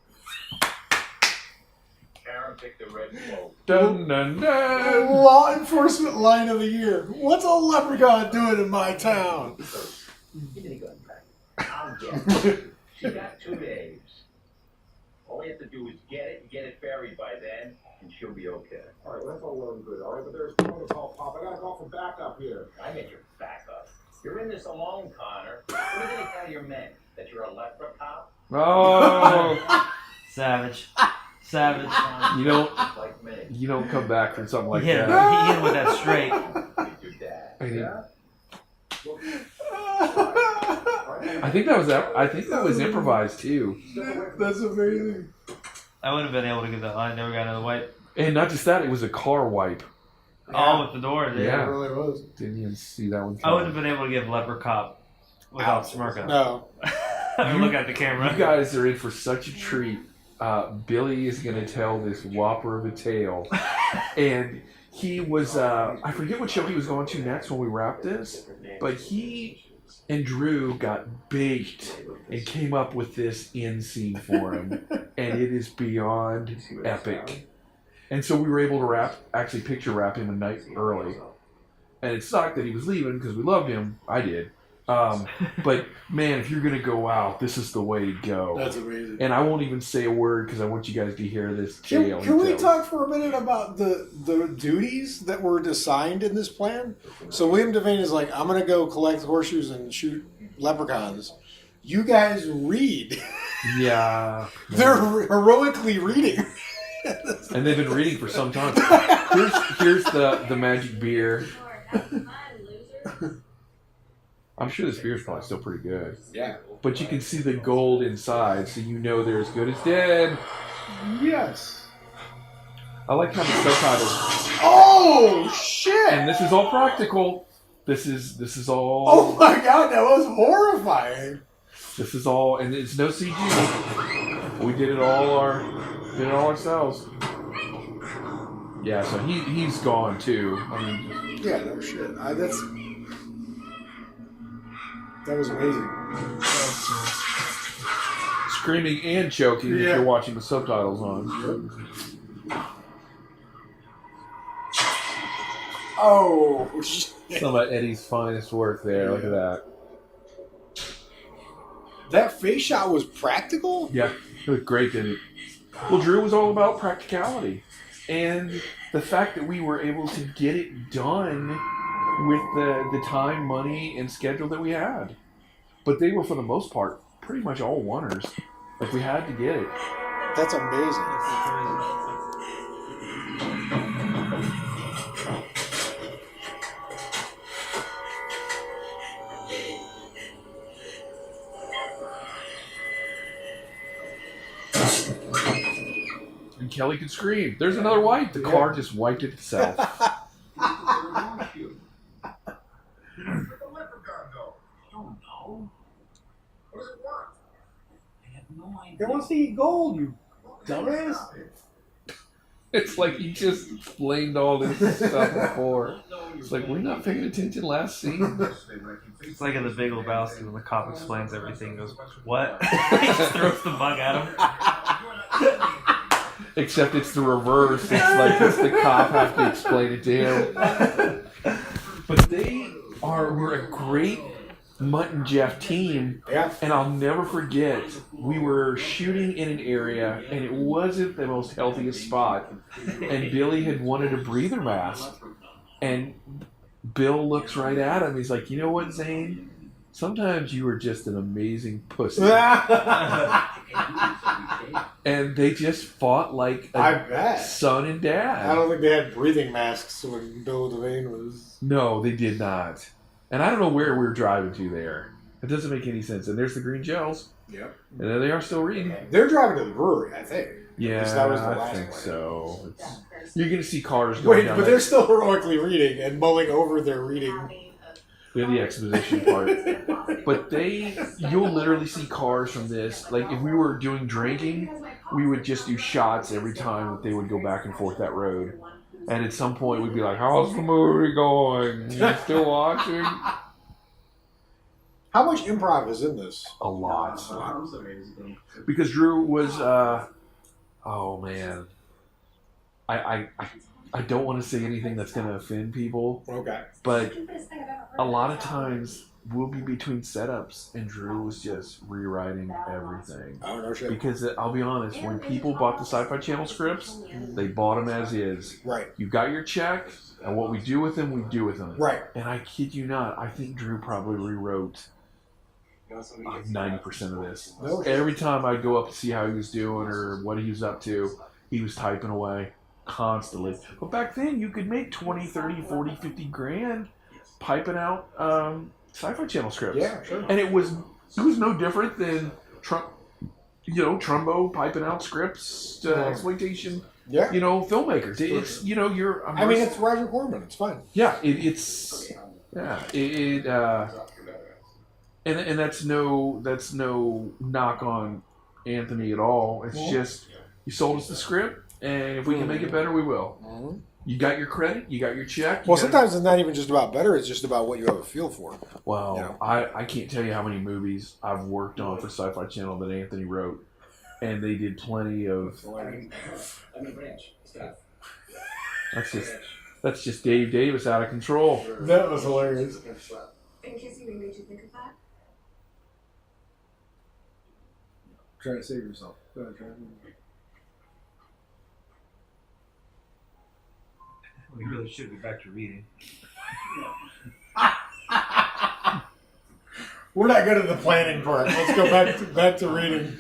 Karen picked the red boat. Dun, dun, dun. Law enforcement line of the year. What's a leprechaun doing in my town? Give me the gun back. I'll get it. She got 2 days. All we have to do is get it buried by then, and she'll be okay. All right, that's all well and good. All right, but there's no one to call Pop. I gotta call for backup here. I get your backup. You're in this alone, Connor. What are you gonna tell your men? That you're a leprechaun? Oh! Savage. Savage. Like me. You don't come back from something like He hit that. him. He hit him with that straight. With your dad. I think that was improvised too. That's amazing. I would have been able to get that. I never got another wipe. And not just that, it was a car wipe. Oh, with the door. Yeah. It really was. Didn't even see that one. I wouldn't have been able to give Leper Cop without smirking. No. I look at the camera. You guys are in for such a treat. Billy is going to tell this whopper of a tale. And he was, I forget what show he was going to next when we wrapped this, but he and Drew got baked and came up with this end scene for him. And it is beyond epic. And so we were able to actually picture wrap him a night early. And it sucked that he was leaving because we loved him. I did. But man, if you're going to go out, this is the way to go. That's amazing. And I won't even say a word because I want you guys to hear this tale. Can we talk for a minute about the duties that were assigned in this plan? So William Devane is like, I'm going to go collect horseshoes and shoot leprechauns. You guys read. Yeah. They're heroically reading. And they've been reading for some time. Here's the magic beer. I'm sure this beer's probably still pretty good. Yeah. But you can see the gold inside, so you know they're as good as dead. Yes. I like how the subtitles. Oh shit! And this is all practical. This is all. Oh my god, that was horrifying. This is all, and it's no CG. We did it all ourselves. Yeah, so he's gone too. I mean, Yeah, no shit. That was amazing. screaming and choking if you're watching the subtitles on. Oh, some of Eddie's finest work there. Look at that. That face shot was practical? Yeah, it looked great, didn't it? Well, Drew was all about practicality. And the fact that we were able to get it done with the time, money, and schedule that we had. But they were, for the most part, pretty much all oneers. Like, we had to get it. That's amazing. And Kelly could scream. There's another wipe. The car just wiped itself. Where'd the leprechaun go? I don't know. What does it want? I have no idea. They want to see gold, you dumbass. It's like he just explained all this stuff before. It's like, we're not paying attention last scene. It's like in The Big Lebowski when the cop explains everything. He goes, what? He just throws the bug at him. Except it's the reverse. It's like it's the cop have to explain it to him. But we're a great Mutt and Jeff team. Yeah. And I'll never forget, we were shooting in an area and it wasn't the most healthiest spot. And Billy had wanted a breather mask. And Bill looks right at him. He's like, you know what, Zane? Sometimes you are just an amazing pussy. And they just fought like I bet. son and dad. I don't think they had breathing masks when Bill Devane was. No, they did not. And I don't know where we were driving to there. It doesn't make any sense. And there's the green gels. Yep. And there they are still reading. They're driving to the brewery, I think. Yeah, that was the I last think one. so. You're going to see cars going Wait, down but that- they're still heroically reading and mulling over their reading. We have the exposition part. But you'll literally see cars from this. Like, if we were doing drinking, we would just do shots every time that they would go back and forth that road. And at some point, we'd be like, how's the movie going? You still watching? How much improv is in this? A lot. Because Drew was, oh man. I don't want to say anything that's going to offend people. Okay. But a lot of times we'll be between setups and Drew was just rewriting everything. Oh, no shit. Because I'll be honest, when people bought the SyFy Channel scripts, they bought them as is. Right. You got your check, and what we do with them, we do with them. Right. And I kid you not, I think Drew probably rewrote 90% of this. No shit. Every time I'd go up to see how he was doing or what he was up to, he was typing away constantly. But back then, you could make 20, 30, 40, 50 grand piping out SyFy Channel scripts. Yeah, sure. And it was no different than Trumbo piping out scripts, exploitation, filmmakers. It's, you're... I mean, it's Roger Corman. It's fine. Yeah, and that's no knock on Anthony at all. It's just, you sold us the script, and if we can make it better, we will. Mm-hmm. You got your credit, you got your check. Well, sometimes it's not even just about better, it's just about what you have a feel for. Well, I can't tell you how many movies I've worked on for SyFy Channel that Anthony wrote, and they did plenty of... That's just Dave Davis out of control. That was hilarious. And kissing me made you think of that? Trying to save yourself. Go ahead, try it. We really should be back to reading. We're not good at the planning part. Let's go back to reading.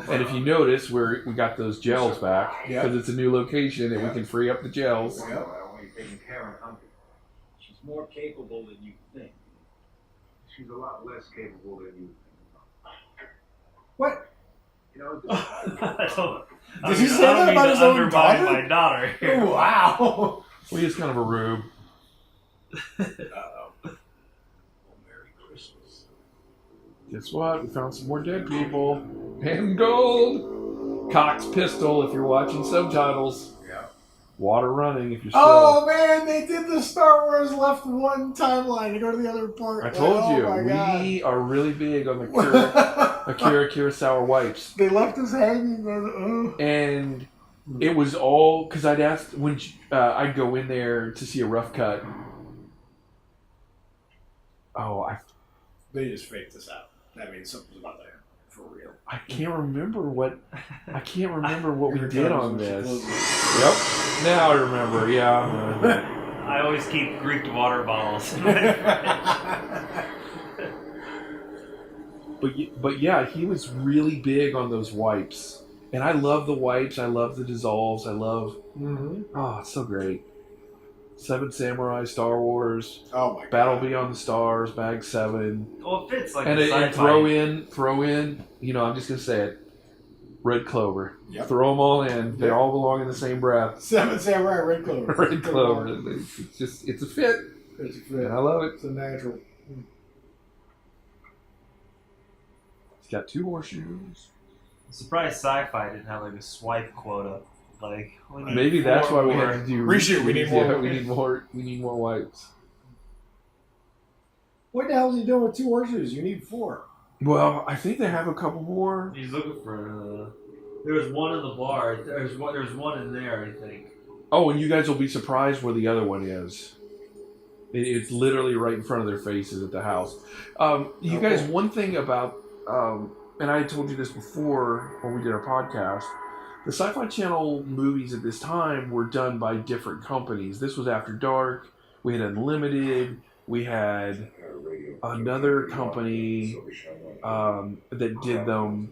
And if you notice, we got those gels back because it's a new location and we can free up the gels. I want you taking Karen hungry. She's more capable than you think. She's a lot less capable than you. What? You know, Did he say that about his own daughter? My daughter here. Wow. Well, he's kind of a rube. Merry Christmas. Guess what? We found some more dead people. And gold! Cock's pistol if you're watching subtitles. Yeah. Water running if you're still... Oh man, they did the Star Wars left one timeline to go to the other part. I told you, we are really big on the Akira Kurosawa wipes. They left us hanging. And it was all... Because I'd asked... when I'd go in there to see a rough cut. They just faked this out. That means something's about that. For real. I can't remember what we did on this. Yep. Now I remember. Yeah. I always keep Greek water bottles. But yeah, he was really big on those wipes, and I love the wipes. I love the dissolves. I love. Oh, it's so great. 7 Samurai, Star Wars. Oh my God. Battle Beyond the Stars, Bag 7. Well, it fits like And the throw in. I'm just gonna say it. Red Clover. Yep. Throw them all in. They all belong in the same breath. 7 Samurai, Red Clover. Red Clover. It's a fit. It's a fit. And I love it. It's a natural. It's got 2 horseshoes. I'm surprised SyFy didn't have like a swipe quota. Like we need Maybe that's 4 why we more. had to do Reshoot. We need more. Yeah, we need more. We need more wipes. What the hell is he doing with 2 horseshoes? You need 4. Well, I think they have a couple more. He's looking for. There was one in the bar. There's one in there, I think. Oh, and you guys will be surprised where the other one is. It's literally right in front of their faces at the house. You guys, one thing about, and I told you this before when we did our podcast, the Sci-Fi Channel movies at this time were done by different companies. This was After Dark. We had Unlimited. We had another company that did them.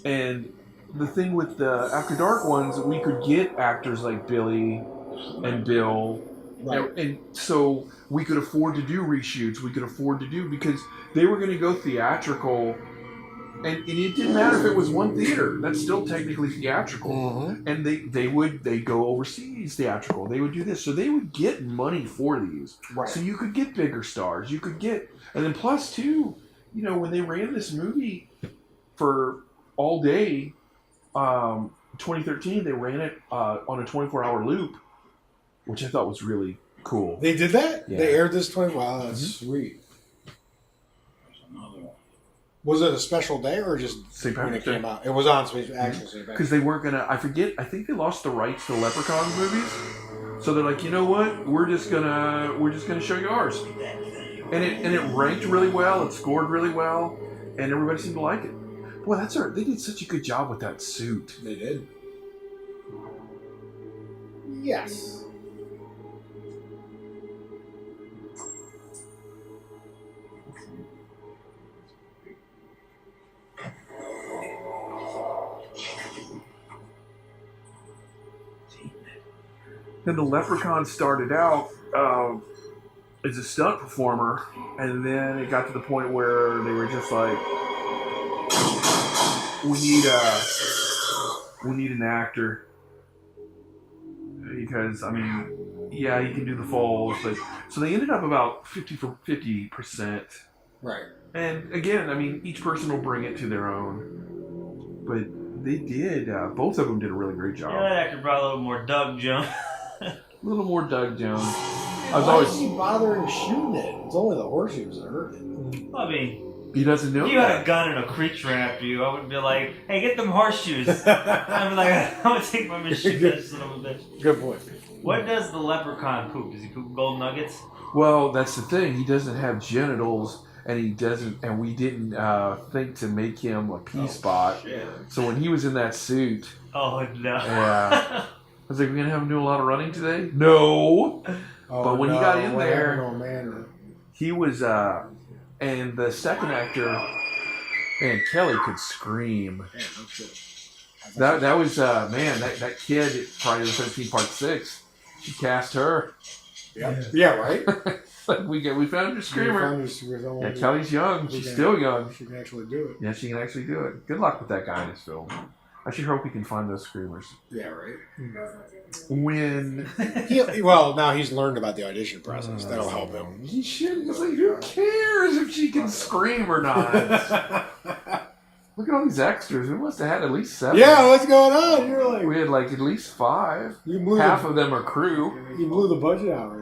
And the thing with the After Dark ones, we could get actors like Billy and Bill. Right. And so we could afford to do reshoots. We could afford to do, because they were going to go theatrical. And it didn't matter if it was one theater. That's still technically theatrical. Mm-hmm. And they go overseas theatrical. They would do this. So they would get money for these. Right. So you could get bigger stars. You could get... And then plus, too, when they ran this movie for all day, 2013, they ran it on a 24-hour loop, which I thought was really cool. They did that? Yeah. They aired this 20... Wow, that's sweet. Was it a special day or just St. when it Patrick's Day. came out? It was on actual St. Patrick's Because they weren't gonna. I think they lost the rights to the Leprechaun movies, so they're like, you know what? We're just gonna show you ours, and it ranked really well. It scored really well, and everybody seemed to like it. Boy, they did such a good job with that suit. They did. Yes. Then the Leprechaun started out as a stunt performer, and then it got to the point where they were just like, we need an actor, because yeah, he can do the falls, but so they ended up about 50%. Right. And again, each person will bring it to their own, but they did. Both of them did a really great job. Yeah, that actor brought a little more Doug Jones. A little more Doug Jones. Why is he bothering shooting it? It's only the horseshoes that hurt it. He doesn't know. If you had a gun and a creature ran after you, I would be like, "Hey, get them horseshoes." I'd be like, "I'm gonna take my machine gun, son of a bitch." Good point. What does the leprechaun poop? Does he poop gold nuggets? Well, that's the thing. He doesn't have genitals, and he doesn't. And we didn't think to make him a pee spot. Shit. So when he was in that suit, Oh no! Yeah. I was like, "We're gonna have him do a lot of running today." No. But when he got in there, he was. And the second actor, man, Kelly could scream. That was that kid at Friday the 13th Part 6. She cast her. Yep. Yeah, right. we found your screamer. Yeah, Kelly's young. She's still young. She can actually do it. Yeah, she can actually do it. Good luck with that guy in this film. I should hope he can find those screamers. Yeah, right. When now he's learned about the audition process. That'll help him. He should. It's like, who cares if she can scream or not? Look at all these extras. We must have had at least 7. Yeah, what's going on? You're like, we had like at least 5. You Half of them are crew. You blew the budget out.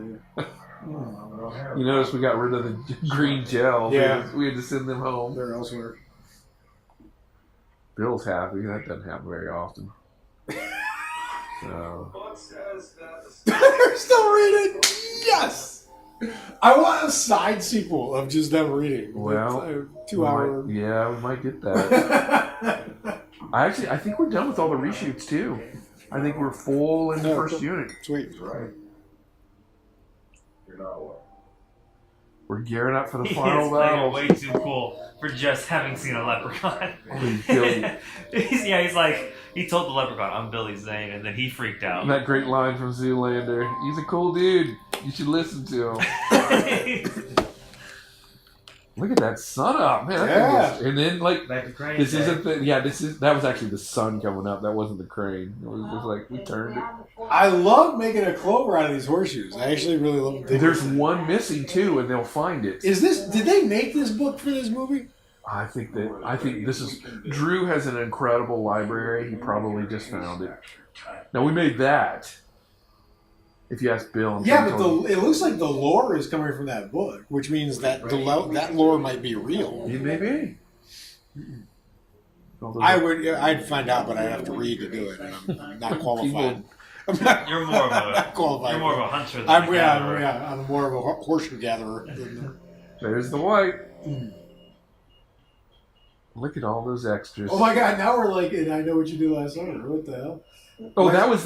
You notice we got rid of the green gel. Yeah, we had to send them home. They're elsewhere. Bill's happy. That doesn't happen very often. So. They're still reading. Yes. I want a side sequel of just them reading. Well, 2 hour. We might get that. I think we're done with all the reshoots too. I think we're full in the first unit. Sweet. Right. You're not aware. We're gearing up for the He final is playing battle. it way too cool for just having seen a leprechaun. Billy. He's like, he told the leprechaun, "I'm Billy Zane," and then he freaked out. That great line from Zoolander. He's a cool dude. You should listen to him. Look at that sun up, man. Yeah. And then like Back to crane. this isn't the that was actually the sun coming up. That wasn't the crane. It was just like we turned it. I love making a Clover out of these horseshoes. I actually really love it. There's one missing too, and they'll find it. Is this? Did they make this book for this movie? I think this is Drew has an incredible library. He probably just found it. Now we made that. If you ask Bill, Yeah, but it looks like the lore is coming from that book, which means that that lore might be real. It may be. I'd find out, but I'd have to read to do it, and I'm not qualified. You're more of a not qualified. You're more of a hunter than a gatherer. I'm more of a horseshoe gatherer. There's the white. Look at all those extras. Oh my God! Now we're like, and I know what you did last summer. What the hell? Oh, that was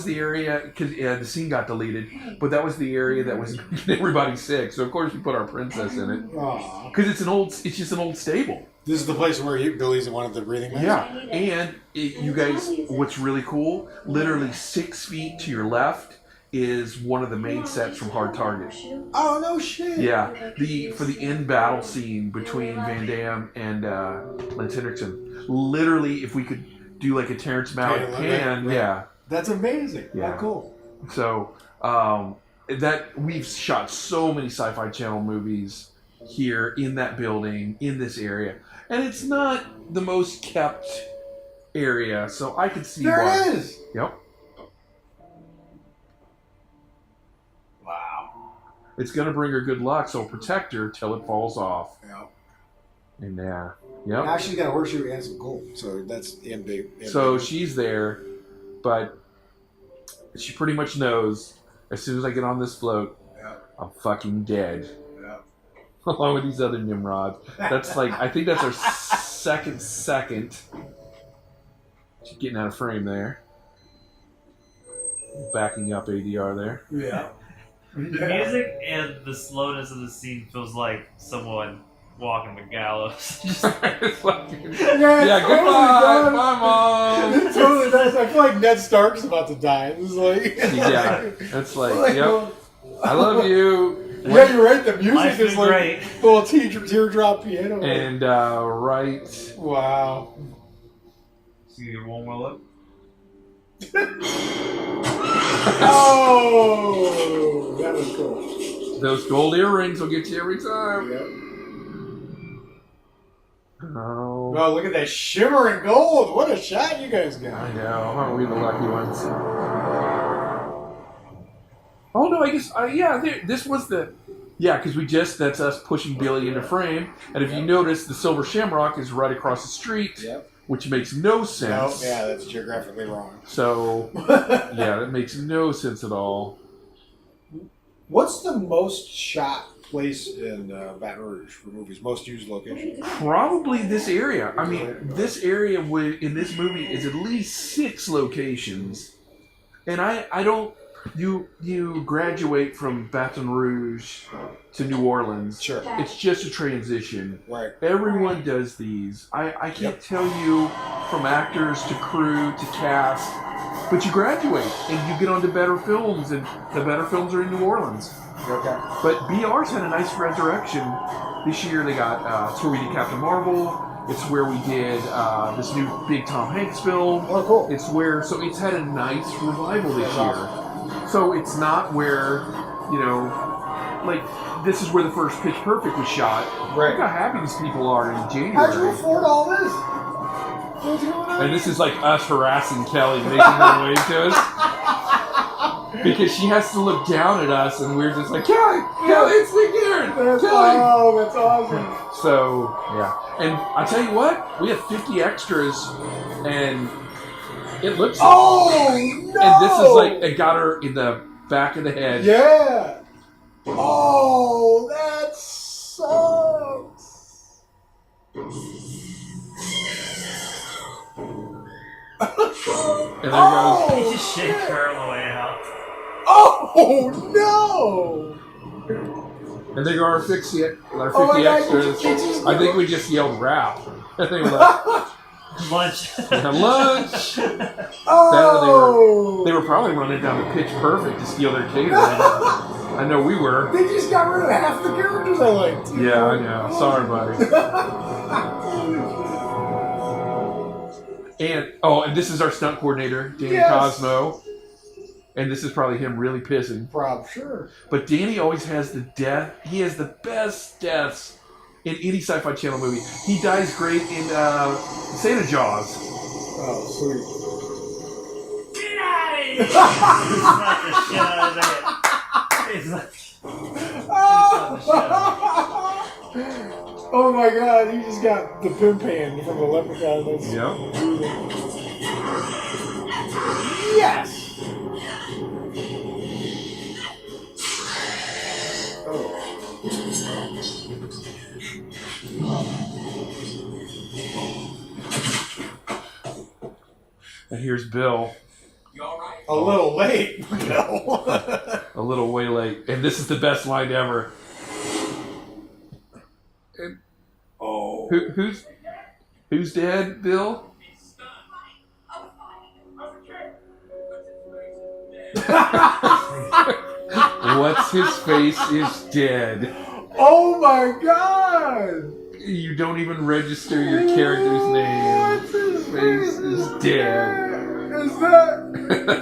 the area because the scene got deleted, but that was the area that was making everybody sick. So of course we put our princess in it because it's just an old stable. This is the place where Billy's wanted the breathing mask. Yeah, and you guys, what's really cool? Literally 6 feet to your left is one of the main sets from Hard Target. Oh no shit! Yeah, for the end battle scene between Van Damme and Lance Henriksen. Literally, if we could do like a Terrence Malick pan, yeah. That's amazing. Yeah, oh, cool. So that we've shot so many Sci-Fi Channel movies here in that building in this area, and it's not the most kept area, so I could see why. There it is. Yep. Wow. It's gonna bring her good luck, so protect her till it falls off. Yep. And yep. Now she's got a horseshoe and some gold, so that's big. So she's there, but she pretty much knows as soon as I get on this float, I'm fucking dead. Yeah. Along with these other Nimrods. That's like, I think that's our second. She's getting out of frame there. Backing up ADR there. Yeah. The music and the slowness of the scene feels like someone walking the gallows. Just yeah, goodbye, bye, Mom. It totally does. I feel like Ned Stark's about to die. It's like, yeah, that's like, yep. I love you. Yeah, you're right. The music Life's is been like great. little teardrop piano. And right. Wow. See your one more look. Oh, that was cool. Those gold earrings will get you every time. Yep. Oh. Oh, look at that shimmering gold. What a shot you guys got. I know. Aren't we the lucky ones? Oh, no, I guess, this was the... Yeah, because that's us pushing Billy into frame. And if you notice, the Silver Shamrock is right across the street, which makes no sense. No, yeah, that's geographically wrong. So, yeah, that makes no sense at all. What's the most shot place in Baton Rouge for movies? Most used location? Probably this area. I mean, this area in this movie is at least 6 locations. And I don't... You graduate from Baton Rouge to New Orleans. Sure. It's just a transition. Right. Everyone does these. I can't tell you from actors to crew to cast, but you graduate and you get onto better films, and the better films are in New Orleans. Okay. But BR's had a nice resurrection. This year they got, it's where we did Captain Marvel. It's where we did this new big Tom Hanks film. Oh, cool. It's it's had a nice revival this year. So it's not where, like, this is where the first Pitch Perfect was shot. Right. Look how happy these people are in January. How'd you afford all this? What's going on? And this is like us harassing Kelly, making her wave to us. Because she has to look down at us, and we're just like, Kelly, it's me, Garin. Kelly. Oh, that's awesome. So, yeah. And I tell you what, we have 50 extras, and it looks... Oh, no! And this is like, it got her in the back of the head. Yeah! Oh, that sucks! And there goes... He just shake her on the way out. Oh, no! And there go our 50 Oh my God, extras. you just I think we just yelled rap. I think we're like, Lunch. lunch! Oh! They were probably running down to Pitch Perfect to steal their catering. I know we were. They just got rid of half the characters I liked. Yeah, I know. Sorry, buddy. And this is our stunt coordinator, Danny Cosmo. And this is probably him really pissing. Sure. But Danny always has he has the best deaths in any Sci-Fi Channel movie. He dies great in Santa Jaws. Oh, sweet. Get out of here! He smacked the shit out of it. Oh my god, he just got the pimp hand from the leprechaun. That's yes! Oh. And here's Bill. A little late, Bill. A little way late. And this is the best line ever. And, who's dead, Bill? What's his face is dead. Oh my god! You don't even register your character's name. His face is dead.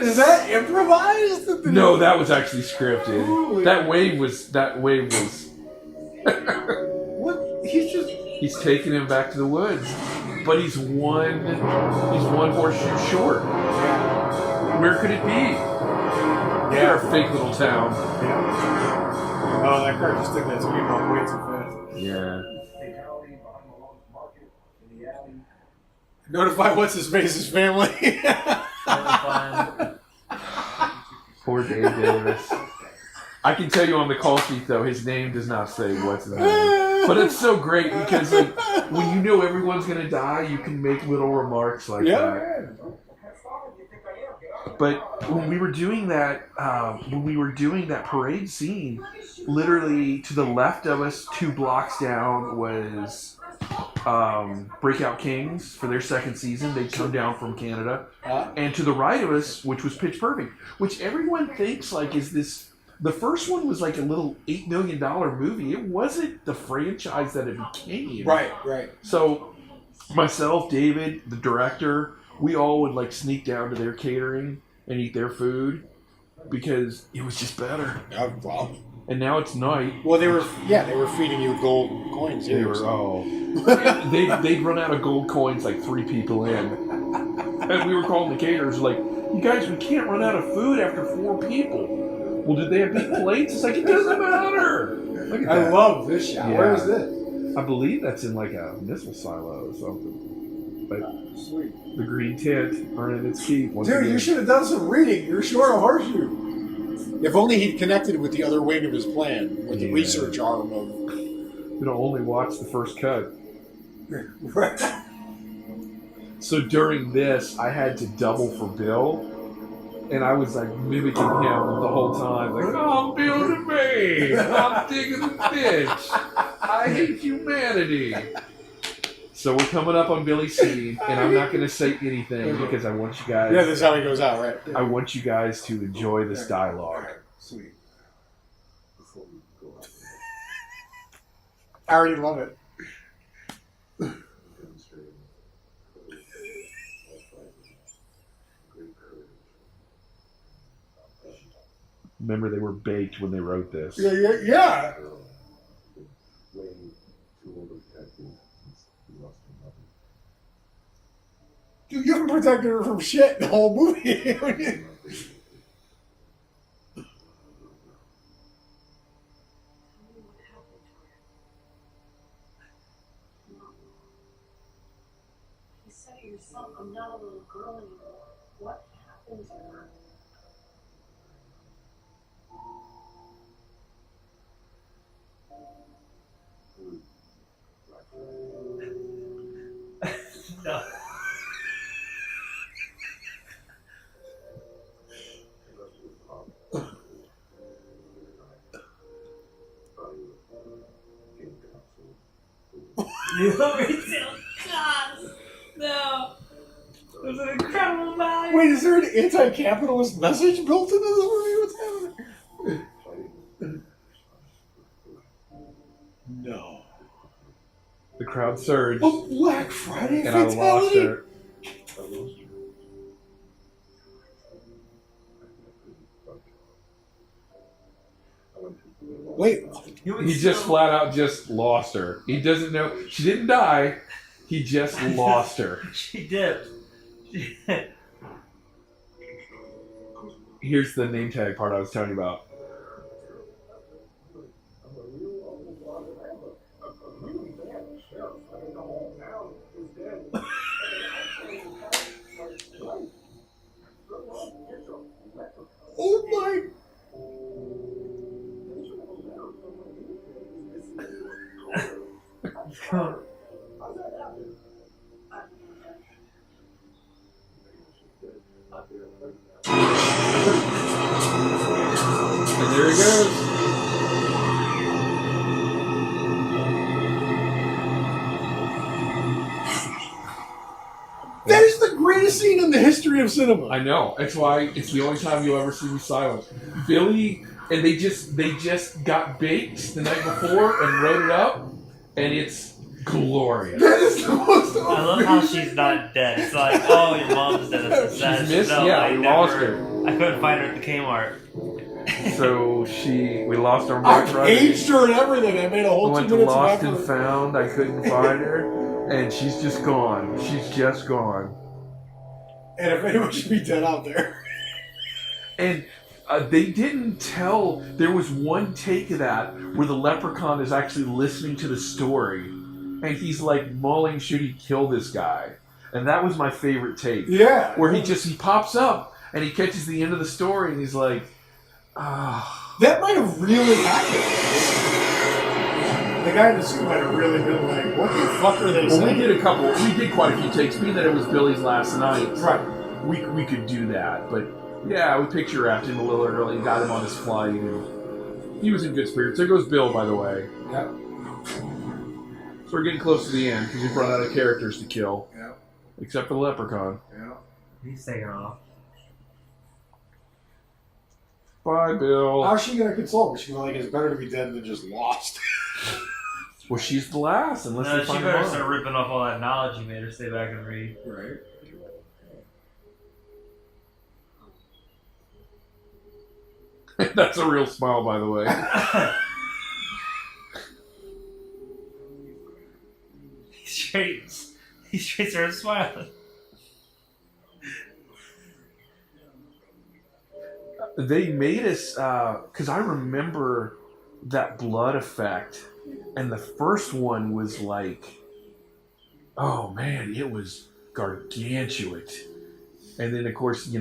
Is that improvised? No, that was actually scripted. Holy. That wave was. What? He's taking him back to the woods, but he's one horseshoe short. Where could it be? Yeah, a fake little town. Yeah. Oh, that car just took that speed bump way too fast. Yeah. Notify what's his face's family. Poor Dave Davis. I can tell you on the call sheet though, his name does not say what's his name. But it's so great because like when you know everyone's gonna die, you can make little remarks like that. But when we were doing that, parade scene, literally to the left of us, 2 blocks down, was Breakout Kings for their second season. They'd come down from Canada, and to the right of us, which was Pitch Perfect, which everyone thinks like is this. The first one was like a little $8 million movie. It wasn't the franchise that it became. Right. So myself, David, the director, we all would like sneak down to their catering and eat their food because it was just better. Wow. And now it's night. Well, they were feeding you gold coins here. They'd run out of gold coins like 3 people in. And we were calling the caterers like, you guys, we can't run out of food after 4 people. Well, did they have big plates? It's like, it doesn't matter. Look at that. I love this shot. Yeah. Where is this? I believe that's in like a missile silo or something. But Sweet. the green tent earning its keep. Dude, you should have done some reading. You're short a horseshoe. If only he'd connected with the other wing of his plan, with the research arm of... You know, only watch the first cut. Right. So during this, I had to double for Bill. And I was like mimicking him the whole time. Like, oh, Bill to me. I'm digging the bitch. I hate humanity. So we're coming up on Billy's scene, and I'm not going to say anything because I want you guys... Yeah, this is how he goes out, right? I want you guys to enjoy this dialogue. Sweet. I already love it. Remember, they were baked when they wrote this. Yeah. Dude, you haven't protected her from shit the whole movie. You said it yourself, I'm not a little girl anymore. What happened to her? No. You want me to? God, no. It was an incredible night. Wait, is there an anti-capitalist message built into this movie? What's happening? No. The crowd surged. A Black Friday And I lost fatality? her. Wait, He just flat out just lost her. He doesn't know. She didn't die. He just lost her. She dipped. Here's the name tag part I was telling you about. oh my. And there he goes. That is the greatest scene in the history of cinema. I know. That's why it's the only time you'll ever see me silent. Billy and they just got baked the night before and wrote it up, and it's glorious. That is the most I love how she's not dead. It's like, oh, your mom's dead. That's so sad. She's missed. No, Yeah, I we never- lost her. I couldn't find her at the Kmart. So we lost her on I Black Friday. paged her and everything. I made a whole Went 2 to minutes of Lost and effort. Found. I couldn't find her, and she's just gone. She's just gone. And if anyone should be dead out there. And they didn't tell. There was one take of that where the leprechaun is actually listening to the story, and he's like mulling, should he kill this guy? And that was my favorite take. Yeah. Where he pops up and he catches the end of the story, and he's like, ah. That might have really happened. The guy in the suit might have really been like, what the fuck are they saying? We did quite a few takes, being that it was Billy's last night. Right. We could do that, but yeah, we picture wrapped him a little early, got him on his flight, and he was in good spirits. There goes Bill, by the way. Yep. So we're getting close to the end because we've run out of characters to kill. Yep. Except for the leprechaun. Yep. He's taking off. Bye, Bill. How's she gonna console him? She's like, it's better to be dead than just lost. Well, she's the last, unless No, they she find better her. start ripping off all that knowledge you made her stay back and read. Right. That's a real smile, by the way. He straight started smiling. They made us, because I remember that blood effect, and the first one was like, oh man, it was gargantuan. And then of course, you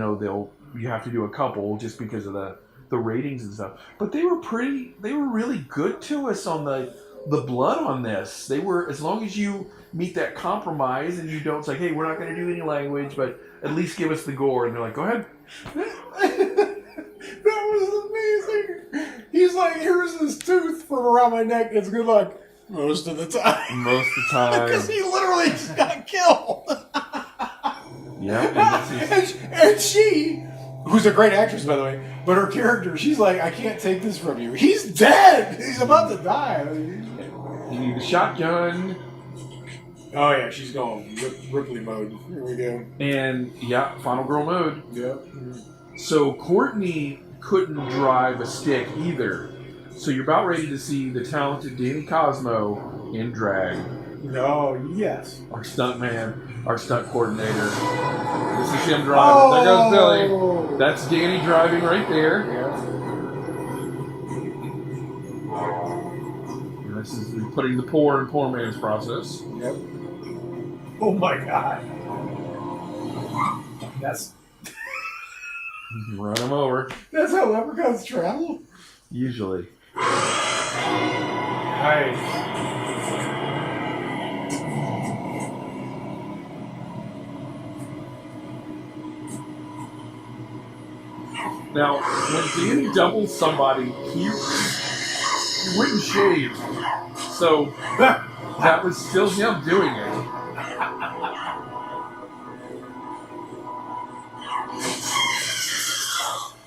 have to do a couple just because of the ratings and stuff. But they were really good to us on the blood on this. They were, as long as you meet that compromise and you don't say, hey, we're not going to do any language, but at least give us the gore. And they're like, go ahead. That was amazing. He's like, here's this tooth from around my neck. It's good luck. Most of the time. Most of the time. Because he literally just got killed. Yeah. And she, who's a great actress, by the way, but her character, she's like, I can't take this from you. He's dead. He's about to die. You need a shotgun. Oh, yeah, she's going Ripley mode. Here we go. And, yeah, final girl mode. Yep. So Courtney couldn't drive a stick either. So you're about ready to see the talented Danny Cosmo in drag. No, yes. Our stunt man, our stunt coordinator. This is him driving. There goes Billy. That's Danny driving right there. Yeah. And this is putting the poor in poor man's process. Yep. Oh my god. That's Run him over. that's how leprechauns travel? Usually. Nice. Now, when Danny doubles somebody, he wouldn't shave. So that was still him doing it.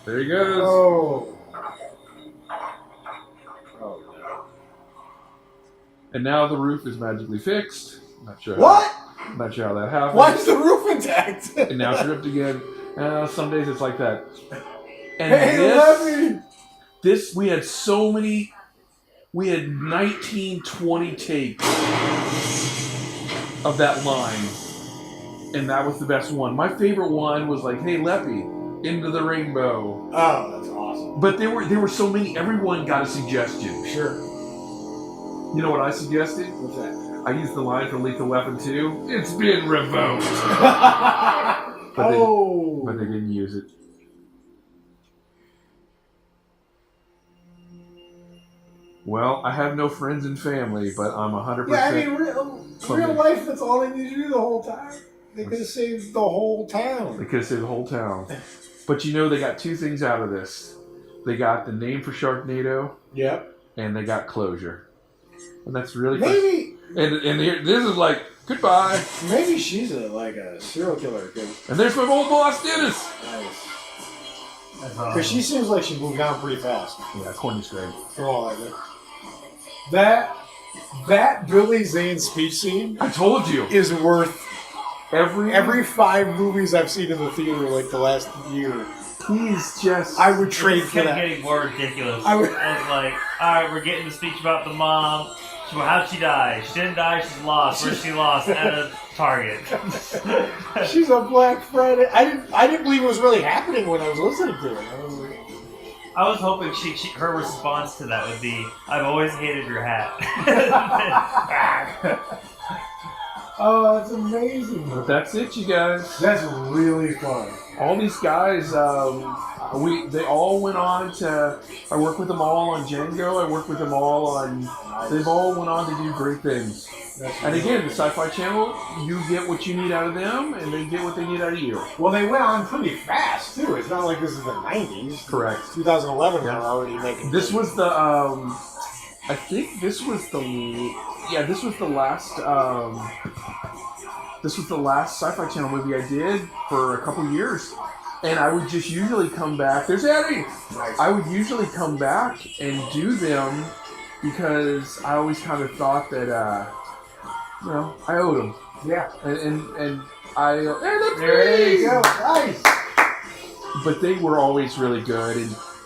There he goes. Oh. Oh And now the roof is magically fixed. Not sure. What? Not sure how that happened. Why is the roof intact? And now it's ripped again. Some days it's like that. And Hey, Levy! this, we had so many. We had 19, 20 takes of that line. And that was the best one. My favorite one was like, hey, Leppy, into the rainbow. Oh, that's awesome. But there were so many. Everyone got a suggestion. Sure. You know what I suggested? What's that? I used the line from Lethal Weapon 2. It's been revoked. But they didn't use it. Well, I have no friends and family, but I'm 100%. Yeah, I mean, real life, that's all they need to do the whole time. They could have saved the whole town. They could have saved the whole town. But you know, they got two things out of this. They got the name for Sharknado. Yep. And they got closure. And that's really maybe. And here, this is like goodbye. Maybe she's like a serial killer. And there's my old boss, Dennis. Nice. Because she seems like she moved on pretty fast. Yeah, Courtney's great. From all I know. That Billy Zane speech scene, I told you, is worth every 5 movies I've seen in the theater like the last year. He's just. I would trade for kept that. getting more ridiculous. I was like, alright, we're getting the speech about the mom. How'd she die? She didn't die, she's lost. Where's she lost? At a Target. She's a Black Friday. I didn't believe it was really happening when I was listening to it. I was hoping her response to that would be, I've always hated your hat. Oh, that's amazing. But that's it, you guys. That's really fun. All these guys, they all went on to. I work with them all on Django. I work with them all on. They've all went on to do great things. And again, the SyFy channel, you get what you need out of them, and they get what they need out of you. Well, they went on pretty fast too. It's not like this is the '90s. Correct. 2011, they're already making. This was the. I think this was the. Yeah, this was the last. This was the last SyFy channel movie I did for a couple years. And I would just usually come back. There's Eddie! Nice. I would usually come back and do them because I always kind of thought that, I owed them. Yeah. And I... There you go. Nice! But they were always really good.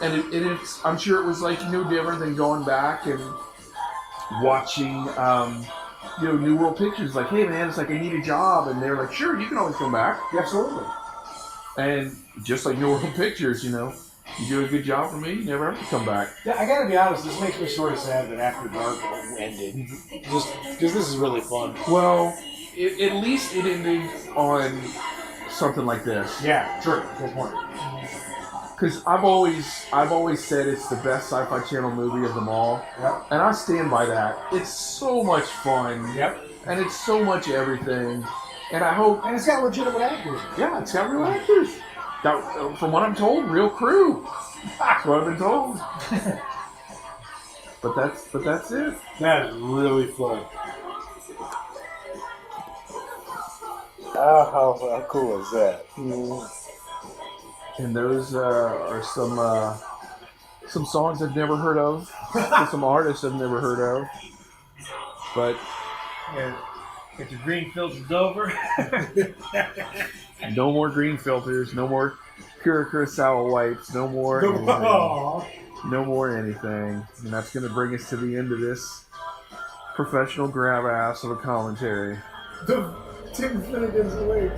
And it's... I'm sure it was like no different than going back and watching... New World Pictures, like, hey man, it's like I need a job, and they're like, sure, you can always come back. Absolutely. And just like New World Pictures, you do a good job for me, you never have to come back. Yeah, I gotta be honest, this makes me sort of sad that After Dark ended. Just because this is really fun. Well, at least it ended on something like this. Yeah, true. Good point. Because I've always said it's the best SyFy channel movie of them all. Yep. And I stand by that. It's so much fun. Yep. And it's so much everything. And I hope... And it's got legitimate actors. Yeah, it's got real actors. From what I'm told, real crew. That's what I've been told. But that's it. That is really fun. How cool is that? And those are some songs I've never heard of, some artists I've never heard of. But get your green filters over. no more green filters, no more Kurosawa wipes, no more anything. No more anything. And that's going to bring us to the end of this professional grab ass of a commentary. Tim Finnegan's awake.